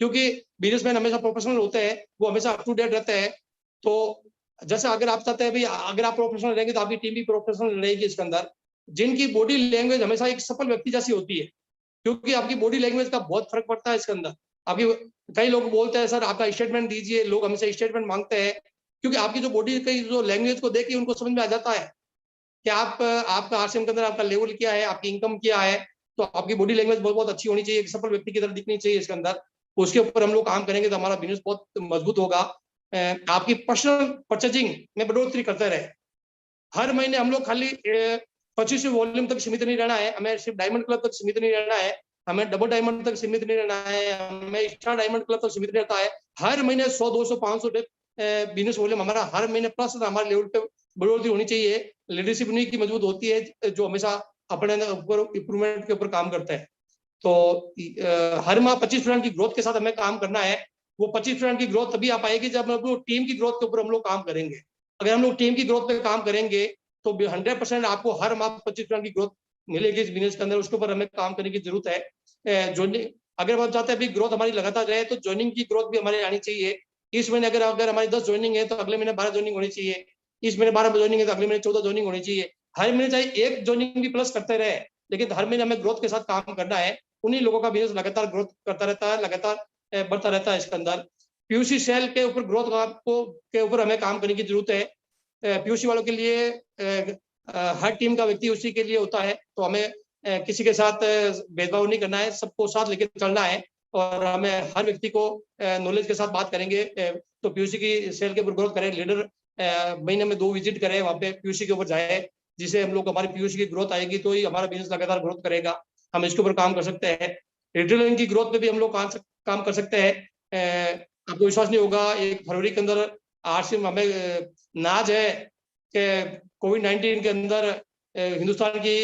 क्योंकि बिजनेसमैन हमेशा प्रोफेशनल होते हैं, वो हमेशा अप टू डेट रहते हैं। तो जैसे अगर आप चाहते हैं भाई, अगर आप प्रोफेशनल रहेंगे तो आपकी टीम भी प्रोफेशनल रहेगी। इसके अंदर जिनकी बॉडी लैंग्वेज हमेशा एक सफल व्यक्ति जैसी होती है, क्योंकि आपकी बॉडी लैंग्वेज का बहुत फर्क पड़ता है इसके अंदर। आपकी, कई लोग बोलते हैं सर आपका स्टेटमेंट दीजिए, लोग हमेशा स्टेटमेंट मांगते हैं, क्योंकि आपकी जो बॉडी की जो लैंग्वेज को देख के उनको समझ में आ जाता है कि आपका आरसीएम के अंदर आपका लेवल क्या है, आपकी इनकम क्या है। तो आपकी बॉडी लैंग्वेज बहुत बहुत अच्छी होनी चाहिए, एक सफल व्यक्ति की तरह दिखनी चाहिए इसके अंदर। उसके ऊपर हम लोग काम करेंगे तो हमारा बिजनेस बहुत मजबूत होगा। आपकी पर्सनल परचेजिंग में बढ़ोतरी करते रहे। हर महीने हम लोग खाली 25वें वॉल्यूम तक सीमित नहीं रहना है, हमें सिर्फ डायमंड क्लब तक सीमित नहीं रहना है, हमें डबल डायमंड तक सीमित नहीं रहना है, हमें स्टार डायमंड क्लब तक सीमित रहता है। हर महीने 100, 200, 500 बिजनेस वॉल्यूम हमारा हर महीने प्लस हमारे लेवल पे बढ़ोतरी होनी चाहिए। लीडरशिप उन्हीं की मजबूत होती है जो हमेशा अपने ऊपर इंप्रूवमेंट के ऊपर काम करते हैं। तो हर माह 25% की ग्रोथ के साथ हमें काम करना है। वो 25% की ग्रोथ तभी आ पाएगी जब हम लोग टीम की ग्रोथ के ऊपर हम लोग काम करेंगे। अगर हम लोग टीम की ग्रोथ पे काम करेंगे तो 100% आपको हर माह 25% की ग्रोथ मिलेगी इस बिजनेस के अंदर। उसके ऊपर हमें काम करने की जरूरत है। ज्वाइनिंग, अगर हम चाहते हैं ग्रोथ हमारी लगातार रहे तो ज्वाइनिंग की ग्रोथ भी हमारी आनी चाहिए। इस महीने अगर हमारी 10 ज्वाइनिंग है तो अगले महीने 12 ज्वाइनिंग होनी चाहिए। इस महीने 12 ज्वाइनिंग है तो अगले महीने 14 ज्वाइनिंग होनी चाहिए। हर महीने चाहे एक ज्वाइनिंग भी प्लस करते रहे, लेकिन हर महीने हमें ग्रोथ के साथ काम करना है। उन्हीं लोगों का बिजनेस लगातार ग्रोथ करता रहता है, लगातार बढ़ता रहता है। इसके अंदर पीयूसी सेल के ऊपर ग्रोथ आपको के ऊपर हमें काम करने की जरूरत है। पीयूसी वालों के लिए हर टीम का व्यक्ति उसी के लिए होता है, तो हमें किसी के साथ भेदभाव नहीं करना है, सबको साथ लेकर चलना है। और हमें हर व्यक्ति को नॉलेज के साथ बात करेंगे, तो पीयूसी की सेल के ऊपर ग्रोथ करें। लीडर महीने में 2 विजिट करें, वहाँ पे पीयूसी के ऊपर जाए, जिससे हम लोग हमारी पीयूसी की ग्रोथ आएगी, तो ही हमारा बिजनेस लगातार ग्रोथ करेगा। हम इसके ऊपर काम कर सकते हैं। रिटेलिंग की ग्रोथ पे भी हम लोग काम कर सकते हैं। आपको विश्वास नहीं होगा, 1 फरवरी के अंदर आरसीएम हमें नाज है कि कोविड-19 के अंदर हिंदुस्तान की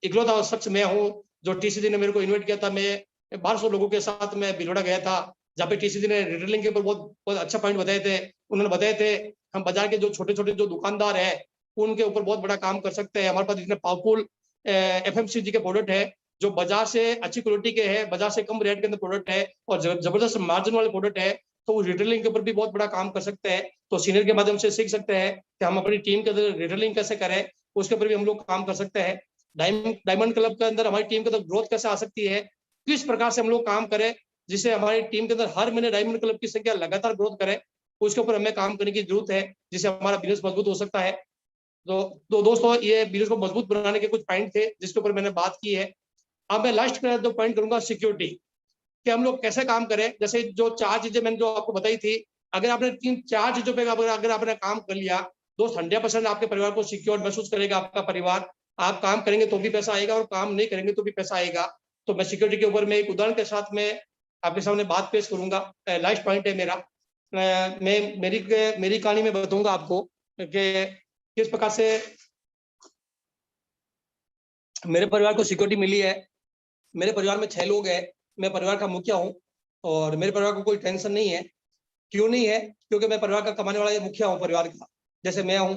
इकलौता शख्स मैं हूँ जो टीसीजी ने मेरे को इन्वाइट किया था। मैं 1200 लोगों के साथ मैं भिलवाड़ा गया था, जहाँ पे टीसीजी ने रिटेलिंग के ऊपर बहुत अच्छा पॉइंट बताए थे। उन्होंने बताए थे हम बाजार के जो छोटे-छोटे जो दुकानदार है, उनके ऊपर बहुत बड़ा काम कर सकते हैं। हमारे पास इतने पावरफुल एफएमसीजी के प्रोडक्ट है, जो बाजार से अच्छी क्वालिटी के हैं, बाजार से कम रेट के अंदर प्रोडक्ट है और जबरदस्त मार्जिन वाले प्रोडक्ट है, तो वो रिटेलिंग के ऊपर भी बहुत बड़ा काम कर सकते हैं। तो सीनियर के माध्यम से सीख सकते हैं कि हम अपनी टीम के अंदर रिटेलिंग कैसे करें, उसके ऊपर भी हम लोग काम कर सकते हैं। डायमंड क्लब के अंदर हमारी टीम के अंदर ग्रोथ कैसे आ सकती है, किस प्रकार से हम लोग काम करें जिससे हमारी टीम के अंदर हर महीने डायमंड क्लब की संख्या लगातार ग्रोथ करे, उसके ऊपर हमें काम करने की जरूरत है, जिससे हमारा बिजनेस मजबूत हो सकता है। तो दोस्तों, ये बिजनेस को मजबूत बनाने के कुछ पॉइंट थे जिसके ऊपर मैंने बात की है। अब मैं लास्ट में जो पॉइंट करूंगा, सिक्योरिटी, कि हम लोग कैसे काम करें। जैसे जो 4 चीजें मैंने जो आपको बताई थी, अगर आपने 3-4 चीजों पे अगर आपने काम कर लिया, दोस्त 100% आपके परिवार को सिक्योर महसूस करेगा। आपका परिवार, आप काम करेंगे तो भी पैसा आएगा और काम नहीं करेंगे तो भी पैसा आएगा। तो मैं सिक्योरिटी के ऊपर मैं एक उदाहरण के साथ में आपके सामने बात पेश करूंगा। लास्ट पॉइंट है मेरा। मैं मेरी कहानी में बताऊंगा आपको कि किस प्रकार से मेरे परिवार को सिक्योरिटी मिली है। मेरे परिवार में 6 लोग हैं, मैं परिवार का मुखिया हूँ और मेरे परिवार को कोई टेंशन नहीं है। क्यों नहीं है? क्योंकि मैं परिवार का कमाने वाला मुखिया हूँ परिवार का, जैसे मैं हूँ।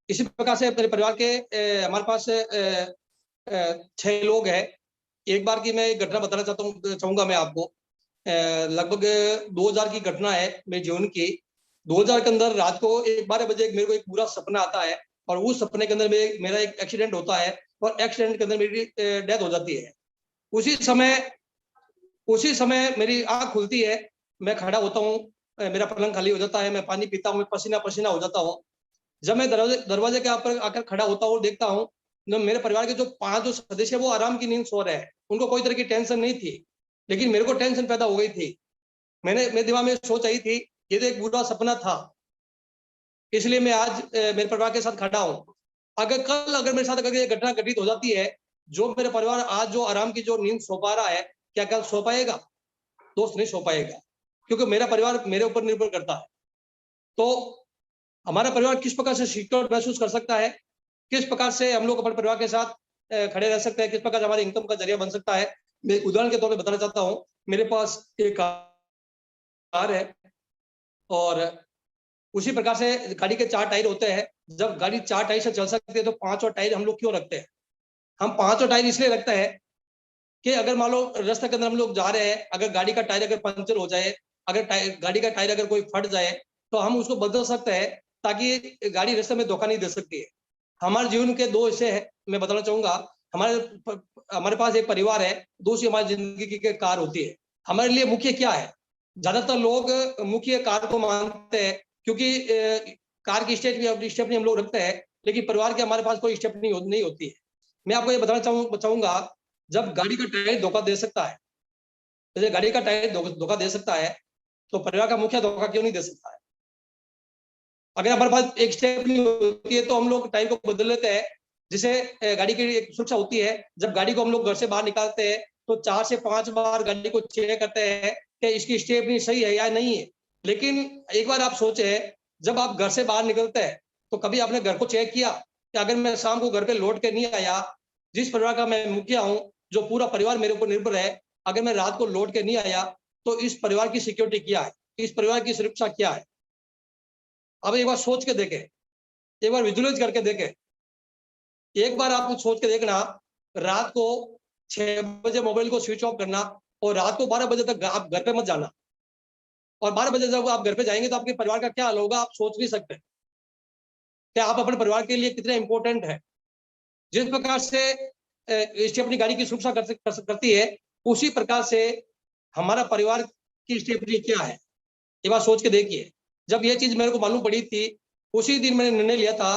इसी प्रकार से मेरे परिवार के हमारे पास 6 लोग हैं। एक बार की मैं एक घटना बताना चाहूंगा मैं आपको। लगभग 2000 की घटना है मेरे जीवन की। 2000 के अंदर रात को 12 बजे मेरे को एक पूरा सपना आता है और उस सपने के अंदर मेरा एक एक्सीडेंट होता है और एक्सीडेंट के अंदर मेरी डेथ हो जाती है। उसी समय मेरी आंख खुलती है, मैं खड़ा होता हूँ, मेरा पलंग खाली हो जाता है, मैं पानी पीता हूँ, मैं पसीना पसीना हो जाता हूँ। जब मैं दरवाजे के ऊपर आकर खड़ा होता हूँ, देखता हूँ मेरे परिवार के जो 5 जो सदस्य है वो आराम की नींद सो रहे हैं। उनको कोई तरह की टेंशन नहीं थी, लेकिन मेरे को टेंशन पैदा हो गई थी। मेरे दिमाग में सोच आई थी, ये तो एक बुरा सपना था, इसलिए मैं आज मेरे परिवार के साथ खड़ा हूँ। अगर मेरे साथ अगर ये घटना घटित हो जाती है, जो मेरे परिवार आज जो आराम की जो नींद सो पा रहा है, क्या कल सो पाएगा? दोस्त नहीं सो पाएगा, क्योंकि मेरा परिवार मेरे ऊपर निर्भर करता है। तो हमारा परिवार किस प्रकार से सिक्योर महसूस कर सकता है, किस प्रकार से हम लोग अपने परिवार के साथ खड़े रह सकते हैं, किस प्रकार से हमारे इनकम का जरिया बन सकता है, मैं उदाहरण के तौर पे बताना चाहता हूँ। मेरे पास एक कार है और उसी प्रकार से गाड़ी के 4 टायर होते हैं। जब गाड़ी 4 टायर से चल सकती है तो 5 और टायर हम लोग क्यों रखते हैं? हम 5 और टायर इसलिए रखते हैं कि अगर मान लो रास्ते के अंदर हम लोग जा रहे हैं, अगर गाड़ी का टायर अगर पंचर हो जाए, अगर गाड़ी का टायर अगर कोई फट जाए, तो हम उसको बदल सकते हैं, ताकि गाड़ी रास्ते में धोखा नहीं दे सकती है। हमारे जीवन के 2 हिस्से हैं, मैं बताना चाहूंगा। हमारे पास एक परिवार है, दूसरी हमारी जिंदगी की कार होती है। हमारे लिए मुख्य क्या है? ज्यादातर लोग मुख्य कार को मानते हैं, क्योंकि कार की स्टेपनी हम लोग रखते हैं, लेकिन परिवार के हमारे पास कोई स्टेपनी नहीं होती है। मैं आपको ये बताना चाहूंगा, जब गाड़ी का टायर धोखा दे सकता है, जैसे गाड़ी का टायर धोखा दे सकता है, तो परिवार का मुखिया धोखा क्यों नहीं दे सकता है? अगर हमारे पास एक स्टेप नहीं होती है तो हम लोग टायर को बदल लेते हैं, जिससे गाड़ी की एक सुरक्षा होती है। जब गाड़ी को हम लोग घर से बाहर निकालते हैं तो 4 से 5 बार गाड़ी को चेक करते हैं कि इसकी स्टेपनी सही है या नहीं है। लेकिन एक बार आप सोचे, जब आप घर से बाहर निकलते हैं तो कभी आपने घर को चेक किया कि अगर मैं शाम को घर पे लौट के नहीं आया, जिस परिवार का मैं मुखिया हूँ, जो पूरा परिवार मेरे ऊपर निर्भर है, अगर मैं रात को लौट के नहीं आया तो इस परिवार की सिक्योरिटी क्या है, इस परिवार की सुरक्षा क्या है? अब एक बार सोच के देखें, एक बार विजुअलाइज करके देखें। एक बार आप सोच के देखना, रात को 6 बजे मोबाइल को स्विच ऑफ करना और रात को 12 बजे तक आप घर पे मत जाना। और 12 बजे जब आप घर पे जाएंगे तो आपके परिवार का क्या हाल होगा, आप सोच नहीं सकते। कि आप अपने परिवार के लिए कितने इंपॉर्टेंट है। जिस प्रकार से स्टेपनी अपनी गाड़ी की सुरक्षा करती है, उसी प्रकार से हमारा परिवार की स्टेपनी क्या है, ये बात सोच के देखिए। जब ये चीज मेरे को मालूम पड़ी थी, उसी दिन मैंने निर्णय लिया था,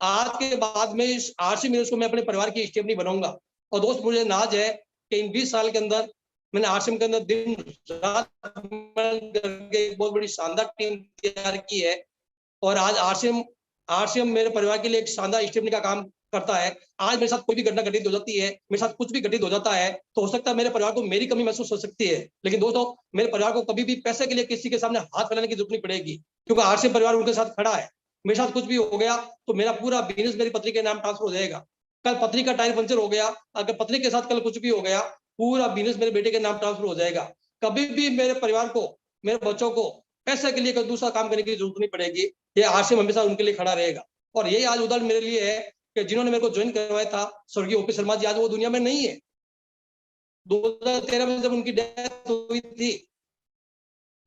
आज के बाद में इस आरसी मीरर्स को मैं अपने परिवार की स्टेपनी बनाऊंगा। और दोस्त, मुझे नाज है कि इन 20 साल के अंदर मैंने आरसीएम के अंदर दिन रात करके एक बहुत बड़ी शानदार टीम तैयार की है। और आज आरसीएम मेरे परिवार के लिए एक शानदार स्टेपनी का काम करता है। आज मेरे साथ कोई भी घटना घटित हो जाती है, मेरे साथ कुछ भी घटित हो जाता है, तो हो सकता है मेरे परिवार को मेरी कमी महसूस हो सकती है, लेकिन दोस्तों मेरे परिवार को कभी भी पैसे के लिए किसी के सामने हाथ फैलाने की जरूरत नहीं पड़ेगी, क्योंकि आरसीएम परिवार उनके साथ खड़ा है। मेरे साथ कुछ भी हो गया तो मेरा पूरा बिजनेस मेरी पत्नी के नाम ट्रांसफर हो जाएगा। कल पत्नी का टायर पंचर हो गया, अगर पत्नी के साथ कल कुछ भी हो गया, पूरा बिजनेस मेरे बेटे के नाम ट्रांसफर हो जाएगा। कभी भी मेरे परिवार को, मेरे बच्चों को पैसे के लिए कोई दूसरा काम करने की जरूरत नहीं पड़ेगी। ये आरसीएम हमेशा उनके लिए खड़ा रहेगा। और यही आज उदाहरण मेरे लिए है कि जिन्होंने मेरे को ज्वाइन करवाया था, स्वर्गीय ओपी शर्मा जी, आज वो दुनिया में नहीं है। 2013 में जब उनकी डेथ हुई थी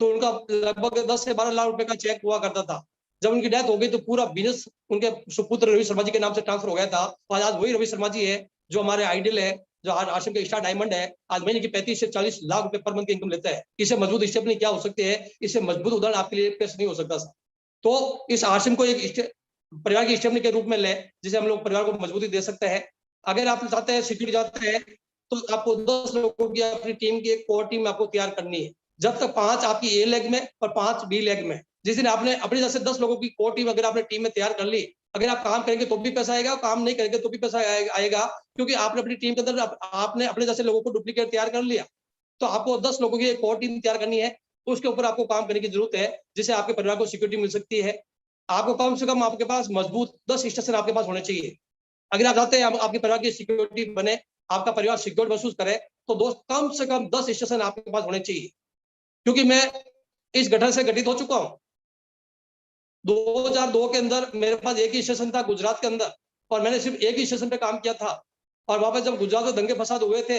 तो उनका लगभग 10 से 12 लाख रुपए का चेक हुआ करता था। जब उनकी डेथ हो गई तो पूरा बिजनेस उनके सुपुत्र रवि शर्मा जी के नाम से ट्रांसफर हो गया था। आज वही रवि शर्मा जी है जो हमारे आइडियल है, जो आज आश्रम के स्टार डायमंड है। आज महीने की 35 से 40 लाख रुपए पर मंथ की इनकम लेता है। इससे मजबूत स्टेपनी क्या हो सकती है, इससे मजबूत उदाहरण आपके लिए पेश नहीं हो सकता। तो इस आश्रम को एक परिवार की स्टेपनी के रूप में ले, जिसे हम लोग परिवार को मजबूती दे सकते हैं। अगर आप चाहते हैं सिक्योरिटी चाहते हैं तो आपको 10 लोगों की अपनी टीम की एक कोर टीम आपको तैयार करनी है। जब तक 5 आपकी ए लेग में और 5 बी लेग में, जिस दिन आपने अपने जैसे 10 लोगों की कोर टीम अगर आपने टीम में तैयार कर ली, अगर आप काम करेंगे तो भी पैसा आएगा, काम नहीं करेंगे तो भी पैसा आएगा, क्योंकि आपने अपनी टीम के अंदर आपने अपने जैसे लोगों को डुप्लीकेट तैयार कर लिया। तो आपको 10 लोगों की एक कोर टीम तैयार करनी है, उसके ऊपर आपको काम करने की जरूरत है, जिससे आपके परिवार को सिक्योरिटी मिल सकती है। आपको कम से कम आपके पास मजबूत 10 स्टेशन आपके पास होने चाहिए। अगर आप चाहते हैं आपके परिवार की सिक्योरिटी बने, आपका परिवार सिक्योर महसूस करे, तो दोस्त कम से कम 10 स्टेशन आपके पास होने चाहिए। क्योंकि मैं इस गठन से घटित हो चुका हूं। 2002 के अंदर मेरे पास एक ही स्टेशन था गुजरात के अंदर, और मैंने सिर्फ एक ही स्टेशन पे काम किया था। और वहां पर जब गुजरात में दंगे फसाद हुए थे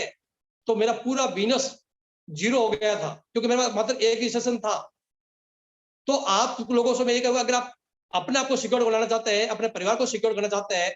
तो मेरा पूरा बिजनेस जीरो हो गया था, क्योंकि मेरे पास मात्र एक ही स्टेशन था। तो आप लोगों से मैं ये कहूंगा, अगर आप अपने आप को सिक्योर बनाना चाहते हैं, अपने परिवार को सिक्योर करना चाहते हैं,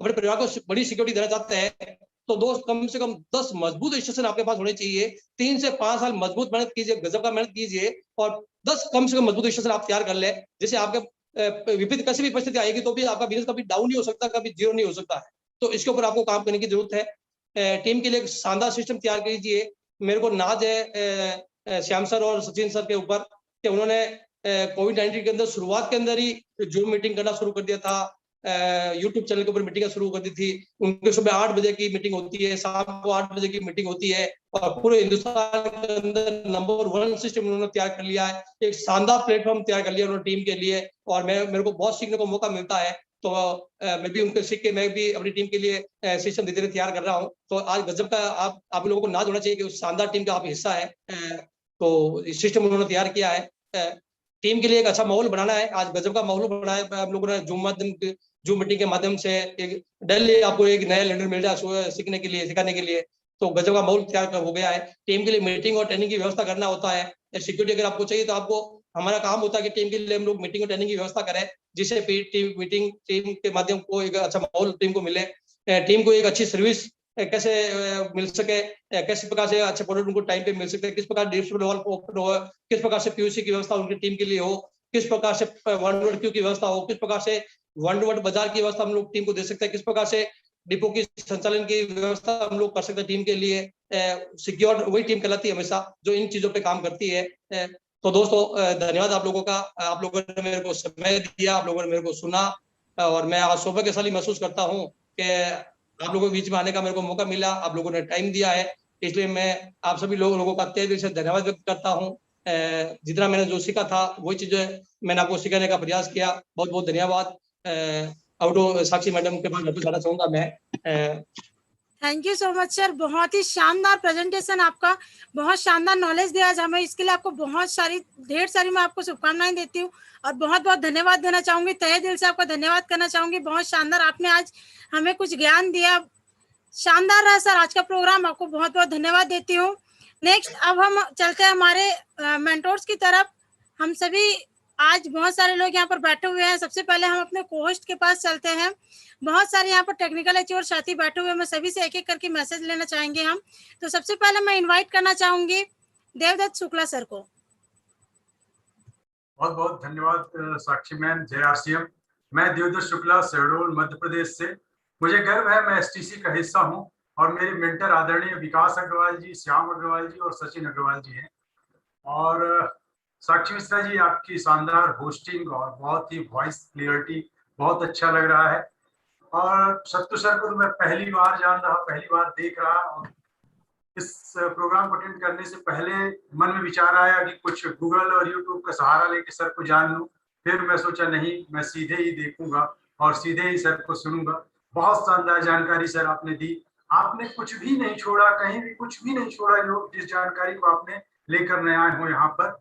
अपने परिवार को बड़ी सिक्योरिटी देना चाहते हैं, तो दोस्त कम से कम 10 मजबूत स्टेशन आपके पास होने चाहिए। 3 से 5 साल मजबूत मेहनत कीजिए, गजब का मेहनत कीजिए, और 10 कम से कम मजबूत स्टेशन आप तैयार कर ले, जिससे आपके विपरीत कैसी भी परिस्थिति आएगी तो भी आपका बिजनेस कभी डाउन नहीं हो सकता, कभी जीरो नहीं हो सकता है। तो इसके ऊपर आपको काम करने की जरूरत है। टीम के लिए एक शानदार सिस्टम तैयार कीजिए। मेरे को नाज है श्याम सर और सचिन सर के ऊपर कि उन्होंने कोविड-19 के अंदर शुरुआत के अंदर ही जूम मीटिंग करना शुरू कर दिया था। यूट्यूब चैनल के ऊपर मीटिंग शुरू कर दी थी। उनके सुबह 8 बजे की मीटिंग होती है, शाम को 8 बजे की मीटिंग होती है, और पूरे हिंदुस्तान के अंदर नंबर 1 सिस्टम उन्होंने तैयार कर लिया है। एक शानदार प्लेटफॉर्म तैयार कर लिया उन्होंने टीम के लिए, और मेरे को बहुत सीखने को मौका मिलता है। तो मैं भी उनसे सीख के मैं भी अपनी टीम के लिए सिस्टम धीरे-धीरे तैयार कर रहा हूँ। तो आज गजब का आप लोगों को नाज होना चाहिए कि उस शानदार टीम का आप हिस्सा है। तो सिस्टम उन्होंने तैयार किया है। टीम के लिए एक अच्छा माहौल बनाना है। आज गजब का माहौल बनाया है आप लोगों ने जूम मीटिंग के माध्यम से। एक डेली आपको एक नया लीडर मिल जाए सीखने के लिए, सिखाने के लिए, तो गजब का माहौल तैयार हो गया है। टीम के लिए मीटिंग और ट्रेनिंग की व्यवस्था करना होता है। सिक्योरिटी अगर आपको चाहिए तो आपको, हमारा काम होता है कि टीम के लिए हम लोग मीटिंग और ट्रेनिंग की व्यवस्था करें, जिससे टीम के माध्यम को एक अच्छा माहौल टीम को मिले, टीम को एक अच्छी सर्विस कैसे मिल सके, किस प्रकार से अच्छे प्रोडक्ट उनको टाइम पे मिल सकते हैं, किस प्रकार डिस्ट्रीब्यूटर ओपन हो, किस प्रकार से पीयूसी की व्यवस्था उनकी टीम के लिए हो, किस प्रकार से वन टू वन क्यू की व्यवस्था हो, किस प्रकार से वन टू वन बाजार की व्यवस्था हम लोग टीम को दे सकते हैं, किस प्रकार से डिपो की संचालन की व्यवस्था हम लोग कर सकते हैं टीम के लिए। सिक्योर वही टीम कहलाती है हमेशा जो इन चीजों पे काम करती है। तो दोस्तों धन्यवाद आप लोगों का। आप लोगों ने मेरे को समय दिया, आप लोगों ने मेरे को सुना, और मैं आज सौभाग्यशाली महसूस करता हूँ कि आप लोगों के बीच में आने का मेरे को मौका मिला, आप लोगों ने टाइम दिया है, इसलिए मैं आप सभी लोगों का तहे दिल से धन्यवाद व्यक्त करता हूँ। जितना मैंने जो सीखा था वही चीजें मैंने आपको सिखाने का प्रयास किया। बहुत बहुत धन्यवाद। आउटो साक्षी मैडम के पास वापस जाना चाहूंगा मैं। Thank you so much sir, बहुत ही शानदार प्रेजेंटेशन आपका, बहुत शानदार नॉलेज दिया आज हमें। इसके लिए आपको ढेर सारी मैं आपको शुभकामनाएं देती हूँ, और बहुत बहुत धन्यवाद देना चाहूंगी, तहे दिल से आपका धन्यवाद करना चाहूंगी। बहुत शानदार आपने आज हमें कुछ ज्ञान दिया, शानदार रहा सर आज का प्रोग्राम। आपको बहुत बहुत धन्यवाद देती हूँ। नेक्स्ट अब हम चलते हैं हमारे मेंटोर्स की तरफ। हम सभी आज बहुत सारे लोग यहाँ पर बैठे हुए हैं। सबसे पहले हम अपने कोहोस्ट के पास चलते हैं। बहुत सारे यहाँ पर टेक्निकल एचओ और साथी बैठे हुए हैं। मैं सभी से एक एक करके मैसेज लेना चाहेंगे हम। तो सबसे पहले मैं इनवाइट करना चाहूंगी देवदत्त शुक्ला सर को। बहुत बहुत धन्यवाद साक्षी मैम, जय आरसीएम। मैं देवदत्त शुक्ला, शहडोल, मध्य प्रदेश से। मुझे गर्व है मैं एसटीसी का हिस्सा हूं और मेरे मेंटर आदरणीय विकास अग्रवाल जी, श्याम अग्रवाल जी और सचिन अग्रवाल जी हैं। और साक्षी मिश्रा जी, आपकी शानदार होस्टिंग और बहुत ही वॉइस क्लियरिटी बहुत अच्छा लग रहा है। और सत्तू सर को तो मैं पहली बार जान रहा, पहली बार देख रहा, और इस प्रोग्राम को अटेंड करने से पहले मन में विचार आया कि कुछ गूगल और यूट्यूब का सहारा लेके सर को जान लूं। फिर मैं सोचा नहीं, मैं सीधे ही देखूंगा और सीधे ही सर को सुनूंगा। बहुत शानदार जानकारी सर आपने दी। आपने कुछ भी नहीं छोड़ा, कहीं भी कुछ भी नहीं छोड़ा, जिस जानकारी को आपने लेकर नए आए हो यहाँ पर।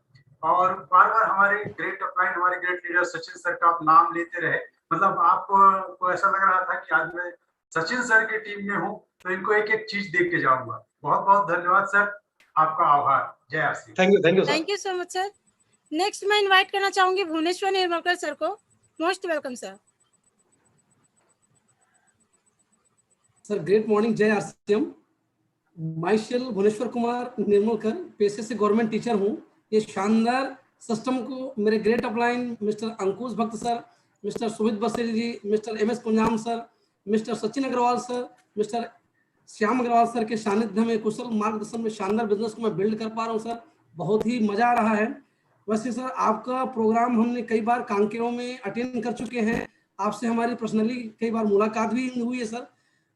और बार बार हमारे ग्रेट अपलाइन, हमारे ग्रेट लीडर सचिन सर का आप नाम लेते रहे। मतलब आपको ऐसा लग रहा था कि आज मैं सचिन सर की टीम में हूँ, तो इनको एक एक चीज देख के जाऊंगा। बहुत बहुत धन्यवाद सर, आपका आभार। जय RC. Thank you sir. Thank you so much sir. Next मैं इनवाइट करना चाहूंगी भुवनेश्वर निर्मलकर सर को। Most welcome sir. Sir great morning, जय आरसीएम। माइसेल्फ भुवनेश्वर कुमार निर्मलकर, पेशे से गवर्नमेंट टीचर हूँ। ये शानदार सिस्टम को मेरे great upline mister Ankush Bhakt sir, mister Sumit Baseri ji, mister MS Punjam sir, mister Sachin Agarwal sir, mister Shyam Agarwal sir के सानिध्य में कुशल मार्गदर्शन में शानदार बिजनेस को मैं बिल्ड कर पा रहा हूँ सर। बहुत ही मजा आ रहा है। वैसे सर आपका प्रोग्राम हमने कई बार कांकेरों में अटेंड कर चुके हैं, आपसे हमारी पर्सनली कई बार मुलाकात भी हुई है सर।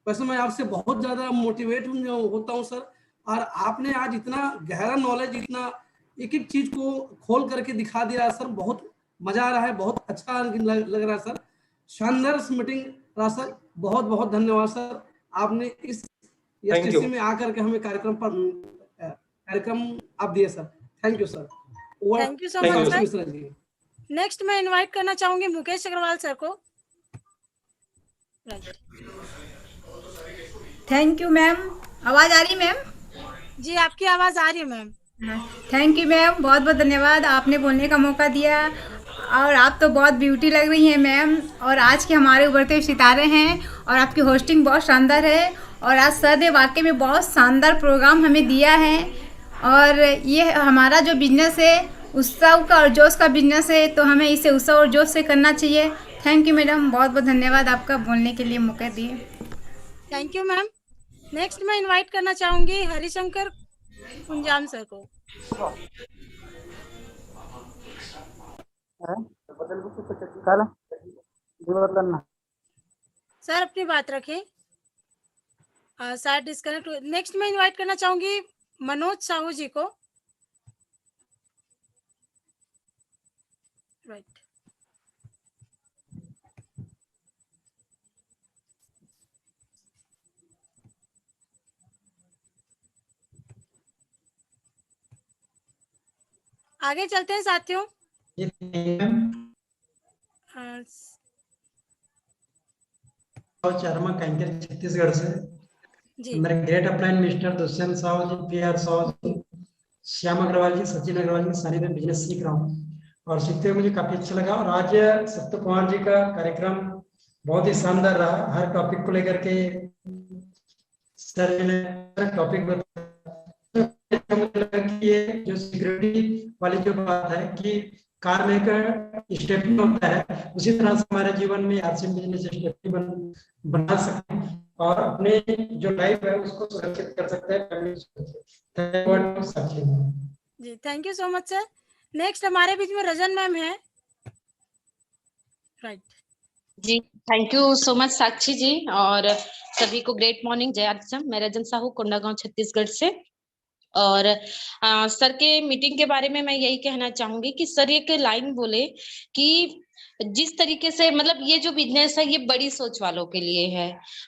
वैसे मैं आपसे बहुत ज़्यादा मोटिवेट होता हूँ सर, और आपने आज इतना गहरा नॉलेज, इतना एक एक चीज़ को खोल करके दिखा दिया सर। बहुत मज़ा आ रहा है, बहुत अच्छा लग रहा है सर। शानदार मीटिंग रहा सर। बहुत बहुत धन्यवाद सर, आपने इस एसटीसी में आकर के हमें कार्यक्रम आप दिए sir. Thank you sir. Thank you so much sir. Next मैं इनवाइट करना चाहूंगी मुकेश अग्रवाल सर को। Thank you ma'am. आवाज आ रही मैम? जी आपकी आवाज आ रही है मैम। थैंक यू मैम, बहुत बहुत धन्यवाद, आपने बोलने का मौका दिया। और आप तो बहुत ब्यूटी लग रही हैं मैम, और आज के हमारे उभरते हुए सितारे हैं, और आपकी होस्टिंग बहुत शानदार है। और आज सर ने वाकई में बहुत शानदार प्रोग्राम हमें दिया है। और ये हमारा जो बिजनेस है उत्सव का और जोश का बिजनेस है, तो हमें इसे उत्सव और जोश से करना चाहिए। थैंक यू मैडम, बहुत बहुत धन्यवाद आपका बोलने के लिए मौका दिए। Thank you ma'am. नेक्स्ट मैं इनवाइट करना चाहूंगी हरिशंकर पुंजाम सर को। सर अपनी बात रखें, शायद डिस्कनेक्ट। नेक्स्ट मैं इनवाइट करना चाहूंगी मनोज साहू जी को। राइट। आगे चलते हैं साथियों। चरमा कैंकर छत्तीसगढ़ से जी। मेरे great upline mister Dushyant Sahu ji, PR Sahu ji, Shyam Agarwal ji, Sachin Agarwal ji सानिध्य में बिजनेस सीख रहा हूँ और सीखते हुए मुझे काफी अच्छा लगा। और आज सत्य कुमार जी का कार्यक्रम बहुत ही शानदार रहा। हर टॉपिक को लेकर के सर ने टॉपिक ये जो सिक्योरिटी वाली जो बात है कि कार में एक स्टेपनी होता है, उसी तरह से हमारे जीवन में आरसीएम बिजनेस स्टेपनी बना सकते हैं और अपने जो लाइफ है उसको सुरक्षित कर सकते हैं। जी thank you so much sir. Next हमारे बीच में रजन मैम है। राइट जी, thank you so much Sakshi ji, और सभी को ग्रेट मॉर्निंग, जय आरसीएम। मैं रजन साहू, कोंडागांव, छत्तीसगढ़ से। और सर के मीटिंग के बारे में मैं यही कहना चाहूंगी कि सर एक लाइन बोले कि जिस तरीके से मतलब ये जो बिजनेस है ये बड़ी सोच वालों के लिए है।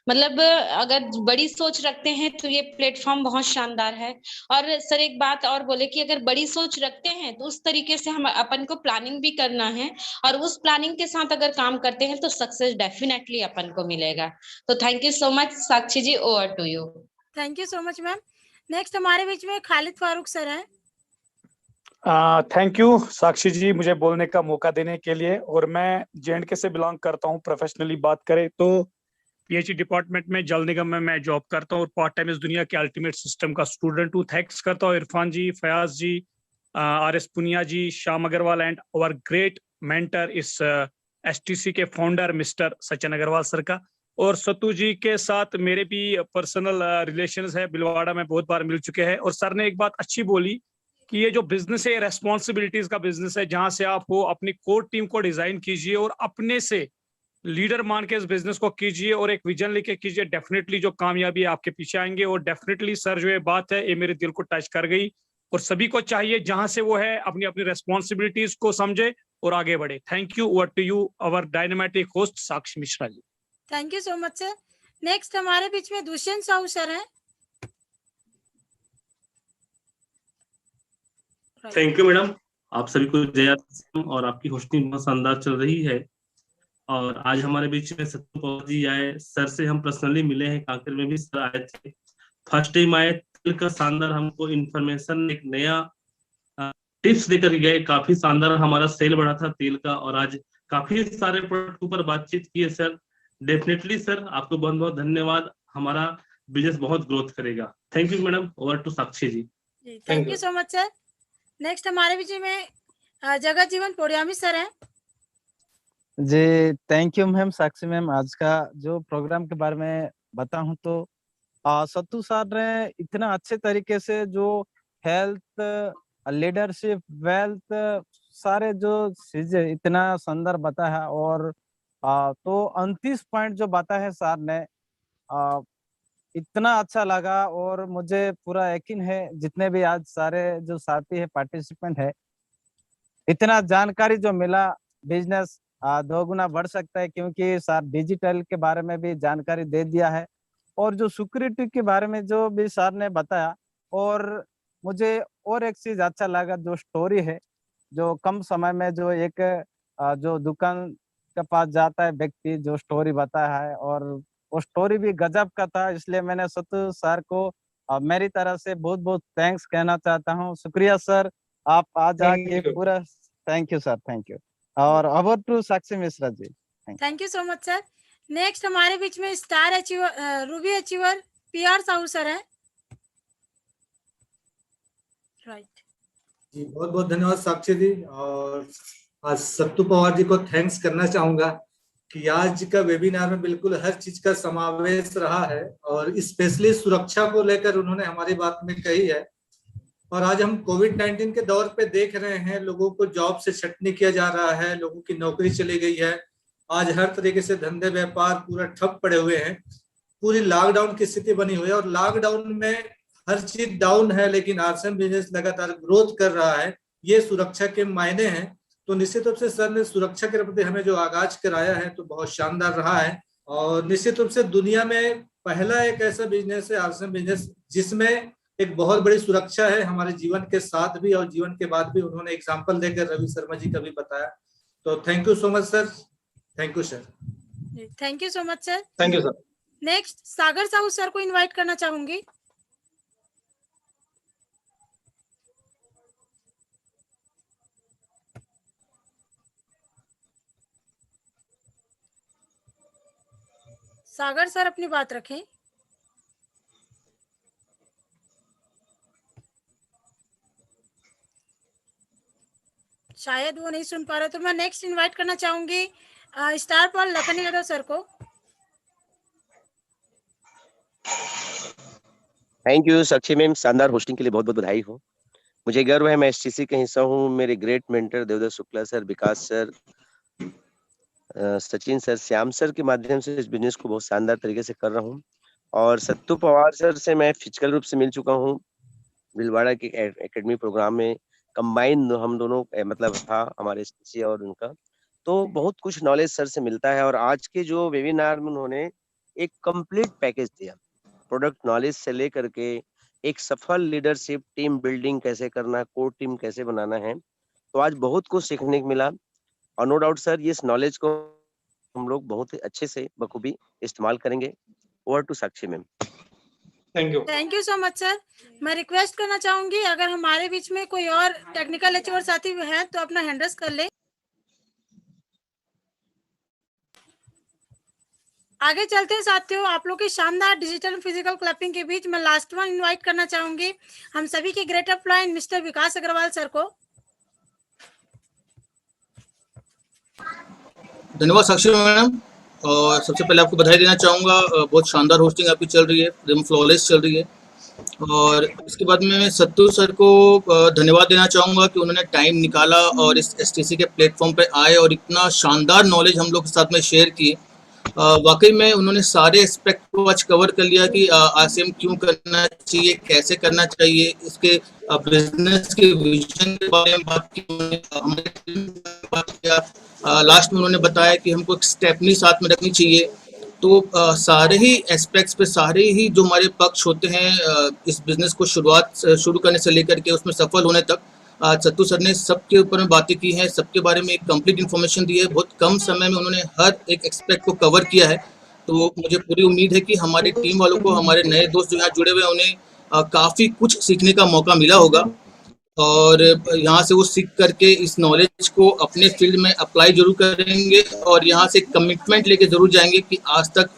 मतलब अगर बड़ी सोच रखते हैं तो ये प्लेटफॉर्म बहुत शानदार है। और सर एक बात और बोले कि अगर बड़ी सोच रखते हैं तो उस तरीके से हम अपन को प्लानिंग भी करना है, और उस प्लानिंग के साथ अगर काम करते हैं तो सक्सेस डेफिनेटली अपन को मिलेगा। तो thank you so much Sakshi ji, over to you. Thank you so much ma'am. Next हमारे बीच में खालिद फारूक सर हैं। थैंक यू साक्षी जी मुझे बोलने का मौका देने के लिए। और मैं JNK से बिलोंग करता हूँ। प्रोफेशनली बात करें तो PhD डिपार्टमेंट में जल निगम में मैं जॉब करता हूँ और पार्ट टाइम इस दुनिया के अल्टीमेट सिस्टम का स्टूडेंट हूँ। थैंक्स करता हूँ Irfan ji, Fayaz ji, RS Punia ji, Shyam Agarwal and our great mentor इस STC के founder mister Sachin Agarwal sir का। और सत्तू जी के साथ मेरे भी पर्सनल रिलेशंस है, बिलवाड़ा में बहुत बार मिल चुके हैं। और सर ने एक बात अच्छी बोली कि ये जो बिजनेस है रेस्पॉन्सिबिलिटीज का बिजनेस है, जहां से आप हो अपनी कोर टीम को डिजाइन कीजिए और अपने से लीडर मान के इस बिजनेस को कीजिए और एक विजन लेके कीजिए। डेफिनेटली जो कामयाबी आपके पीछे आएंगे। और डेफिनेटली सर जो ये बात है ये मेरे दिल को टच कर गई और सभी को चाहिए जहां से वो है अपनी अपनी रेस्पॉन्सिबिलिटीज को समझे और आगे बढ़े। Thank you. Over to you our dynamic host Sakshi Mishra ji. Thank you so much sir. Next हमारे बीच में दुष्यंत साहू सर हैं। Thank you madam. आप सभी को जय और आपकी होस्टिंग बहुत शानदार चल रही है। और आज हमारे बीच में सत्तू पवार जी आए, सर से हम पर्सनली मिले हैं, कांकेर में भी सर आए थे। फर्स्ट टाइम आए, तिल का शानदार हमको इन्फॉर्मेशन एक नया टिप्स देकर गए। काफी शानदार हमारा सेल बढ़ा था तेल का और आज काफी सारे प्रोडक्ट के ऊपर बातचीत की है सर। डेफिनेटली सर आपको बहुत बहुत धन्यवाद। हमारा बिजनेस बहुत ग्रोथ करेगा। Thank you madam. Over to Sakshi ji. Thank you so much sir. Next हमारे बीच में जगत जीवन पोड़ियामी सर हैं। जी thank you ma'am, Sakshi ma'am. आज का जो प्रोग्राम के बारे में बताऊं तो सत्तू सर ने इतना अच्छे तरीके से जो हेल्थ, लीडरशिप, वेल्थ, सारे जो चीजें इतना सुंदर बताया। और तो 29 पॉइंट जो बताया सर ने इतना अच्छा लगा। और मुझे पूरा यकीन है जितने भी आज सारे जो साथी है, पार्टिसिपेंट है, इतना जानकारी जो मिला, बिजनेस दोगुना बढ़ सकता है क्योंकि सर डिजिटल के बारे में भी जानकारी दे दिया है। और जो सिक्योरिटी के बारे में जो भी सर ने बताया। और मुझे और एक चीज अच्छा लगा, जो स्टोरी है, जो कम समय में जो एक जो दुकान के पास जाता है व्यक्ति, जो स्टोरी बताया है, और वो स्टोरी भी गजब का था। इसलिए मैंने सत्तू सर को मेरी तरफ से बहुत बहुत थैंक्स कहना चाहता हूँ। शुक्रिया सर, आप आज आके पूरा। Thank you sir, thank you. और over to Sakshi Mishra ji. Thank you so much sir. Next हमारे बीच में star achiever, ruby achiever PR Sahu sir हैं। राइट जी, बहुत बहुत धन्यवाद साक्षी जी। और आज सत्तू पवार जी को थैंक्स करना चाहूंगा कि आज का वेबिनार में बिल्कुल हर चीज का समावेश रहा है और स्पेशली सुरक्षा को लेकर उन्होंने हमारी बात में कही है। और आज हम कोविड-19 के दौर पे देख रहे हैं, लोगों को जॉब से छटनी किया जा रहा है, लोगों की नौकरी चली गई है। आज हर तरीके से धंधे व्यापार पूरा ठप पड़े हुए हैं, पूरी लॉकडाउन की स्थिति बनी हुई है। और लॉकडाउन में हर चीज डाउन है, लेकिन RCM बिजनेस लगातार ग्रोथ कर रहा है। ये सुरक्षा के मायने हैं। तो निश्चित रूप से सर ने सुरक्षा के प्रति हमें जो आगाज कराया है तो बहुत शानदार रहा है। और निश्चित रूप से दुनिया में पहला एक ऐसा बिजनेस है RCM बिजनेस जिसमें एक बहुत बड़ी सुरक्षा है, हमारे जीवन के साथ भी और जीवन के बाद भी। उन्होंने एग्जाम्पल देकर रवि शर्मा जी का भी बताया। तो thank you so much sir. Thank you sir. Thank you so much sir. Thank you sir. Next Sagar Sahu sir को इनवाइट करना चाहूंगी। सागर सर अपनी बात रखें। शायद वो नहीं सुन पा रहे, तो मैं नेक्स्ट इनवाइट करना चाहूंगी स्टार पॉल लखनी यादव सर को। थैंक यू साक्षी मैम, शानदार होस्टिंग के लिए बहुत बहुत बधाई हो। मुझे गर्व है मैं STC का हिस्सा हूँ। मेरे great mentor Devdutt Shukla sir, Vikas sir, Sachin sir, Shyam sir के माध्यम से इस बिजनेस को बहुत शानदार तरीके से कर रहा हूँ। और सत्तू पवार सर से मैं फिजिकल रूप से मिल चुका हूँ भिलवाड़ा के एकेडमी प्रोग्राम में। कंबाइन हम दोनों मतलब था हमारे STC और उनका, तो बहुत कुछ नॉलेज सर से मिलता है। और आज के जो वेबिनार में उन्होंने एक कंप्लीट पैकेज दिया, प्रोडक्ट नॉलेज से लेकर के एक सफल लीडरशिप, टीम बिल्डिंग कैसे करना, कोर टीम कैसे बनाना है। तो आज बहुत कुछ सीखने को मिला। और नो डाउट सर इस नॉलेज को हम लोग बहुत ही अच्छे से बखूबी इस्तेमाल करेंगे। Over to Sakshi ma'am. Thank you so much sir. मैं रिक्वेस्ट करना चाहूंगी अगर हमारे बीच में कोई और टेक्निकल अचीवर साथी हैं तो अपना हैंड रेज कर ले। आगे चलते हैं साथियों, आप लोग की शानदार डिजिटल फिजिकल क्लैपिंग के बीच मैं लास्ट वन इनवाइट करना चाहूंगी हम सभी के great upline mister Vikas Agarwal sir को। धन्यवाद साक्षी मैडम, और सबसे पहले आपको बधाई देना चाहूँगा, बहुत शानदार होस्टिंग आपकी चल रही है, एकदम फ्लॉलेस चल रही है। और इसके बाद में मैं सत्तू सर को धन्यवाद देना चाहूँगा कि उन्होंने टाइम निकाला और इस एसटीसी के प्लेटफॉर्म पे आए और इतना शानदार नॉलेज हम लोग के साथ में शेयर किए। वाकई में उन्होंने सारे एस्पेक्ट को आज कवर कर लिया कि आरसीएम क्यों करना चाहिए, कैसे करना चाहिए, इसके बिजनेस के विजन के बारे में बात की, हमारे बात किया। लास्ट में उन्होंने बताया कि हमको एक स्टेपनी साथ में रखनी चाहिए। तो सारे ही एस्पेक्ट्स पे, सारे ही जो हमारे पक्ष होते हैं इस बिजनेस को शुरू करने से लेकर के उसमें सफल होने तक, सत्तू सर ने सबके ऊपर में बातें की हैं, सबके बारे में एक कंप्लीट इन्फॉर्मेशन दी है। बहुत कम समय में उन्होंने हर एक एस्पेक्ट को कवर किया है। तो मुझे पूरी उम्मीद है कि हमारी टीम वालों को, हमारे नए दोस्त जो यहाँ जुड़े हुए हैं, उन्हें काफ़ी कुछ सीखने का मौका मिला होगा और यहाँ से वो सीख करके इस नॉलेज को अपने फील्ड में अप्लाई जरूर करेंगे और यहाँ से कमिटमेंट लेके जरूर जाएंगे कि आज तक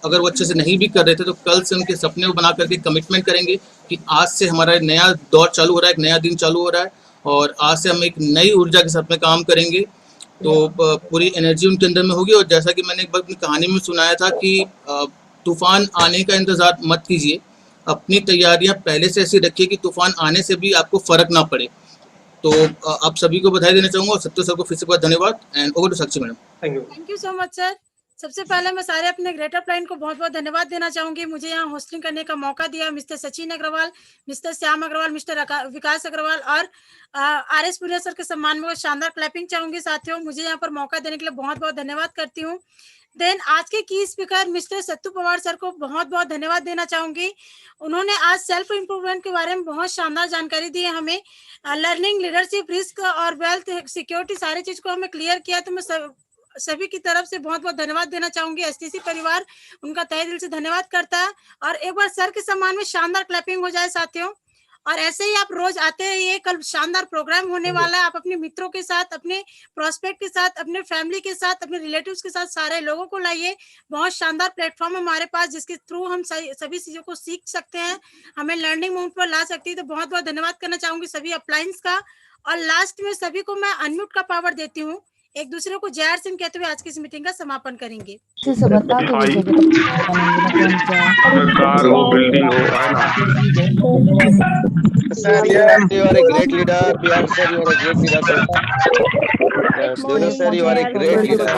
अगर वो अच्छे से नहीं भी कर रहे थे तो कल से उनके सपने को बना करके कमिटमेंट करेंगे कि आज से हमारा नया दौर चालू हो रहा है, एक नया दिन चालू हो रहा है और आज से हम एक नई ऊर्जा के साथ में काम करेंगे। तो पूरी एनर्जी उनके अंदर में होगी। और जैसा कि मैंने एक बार अपनी कहानी में सुनाया था कि तूफान आने का इंतजार मत कीजिए, अपनी तैयारियां पहले से ऐसी रखिए कि तूफान आने से भी आपको फर्क ना पड़े। तो आप सभी को बधाई देना चाहूंगा और सत्तू सर को फिर से बहुत धन्यवाद। And over to Sakshi madam. Thank you so much sir. सबसे पहले मैं सारे अपने ग्रेट अपलाइन को बहुत बहुत धन्यवाद देना चाहूंगी, मुझे यहाँ होस्टिंग करने का मौका दिया। Mister Sachin Agarwal, mister Shyam Agarwal, mister Vikas Agarwal और आर.एस. पुनिया सर के सम्मान में शानदार क्लैपिंग चाहूंगी। साथियों मुझे यहाँ पर मौका देने के लिए बहुत बहुत धन्यवाद करती हूँ। देन आज के की स्पीकर मिस्टर सत्तू पवार सर को बहुत बहुत धन्यवाद देना चाहूंगी। उन्होंने आज सेल्फ इम्प्रूवमेंट के बारे में बहुत शानदार जानकारी दी है हमें। लर्निंग, लीडरशिप, रिस्क और वेल्थ सिक्योरिटी सारी चीज को हमें क्लियर किया। तो मैं सभी की तरफ से बहुत बहुत धन्यवाद देना चाहूंगी। एसटीसी परिवार उनका तहे दिल से धन्यवाद करता है। और एक बार सर के सम्मान में शानदार क्लैपिंग हो जाए साथियों। और ऐसे ही आप रोज आते रहिए, कल शानदार प्रोग्राम होने वाला है। आप अपने मित्रों के साथ, अपने प्रोस्पेक्ट के साथ, अपने फैमिली के साथ, अपने रिलेटिव्स के साथ सारे लोगों को लाइए। बहुत शानदार प्लेटफॉर्म हमारे पास जिसके थ्रू हम सभी चीजों को सीख सकते हैं, हमें लर्निंग मोड पर ला सकती है। तो बहुत बहुत धन्यवाद करना चाहूंगी सभी अपलाइंस का। और लास्ट में सभी को मैं अनम्यूट का पावर देती हूँ, एक दूसरे को जय सिंह कहते हुए आज की इस मीटिंग का समापन करेंगे। Sir, you are a great leader. PR sir, you are a great leader. Sir, you are a great leader.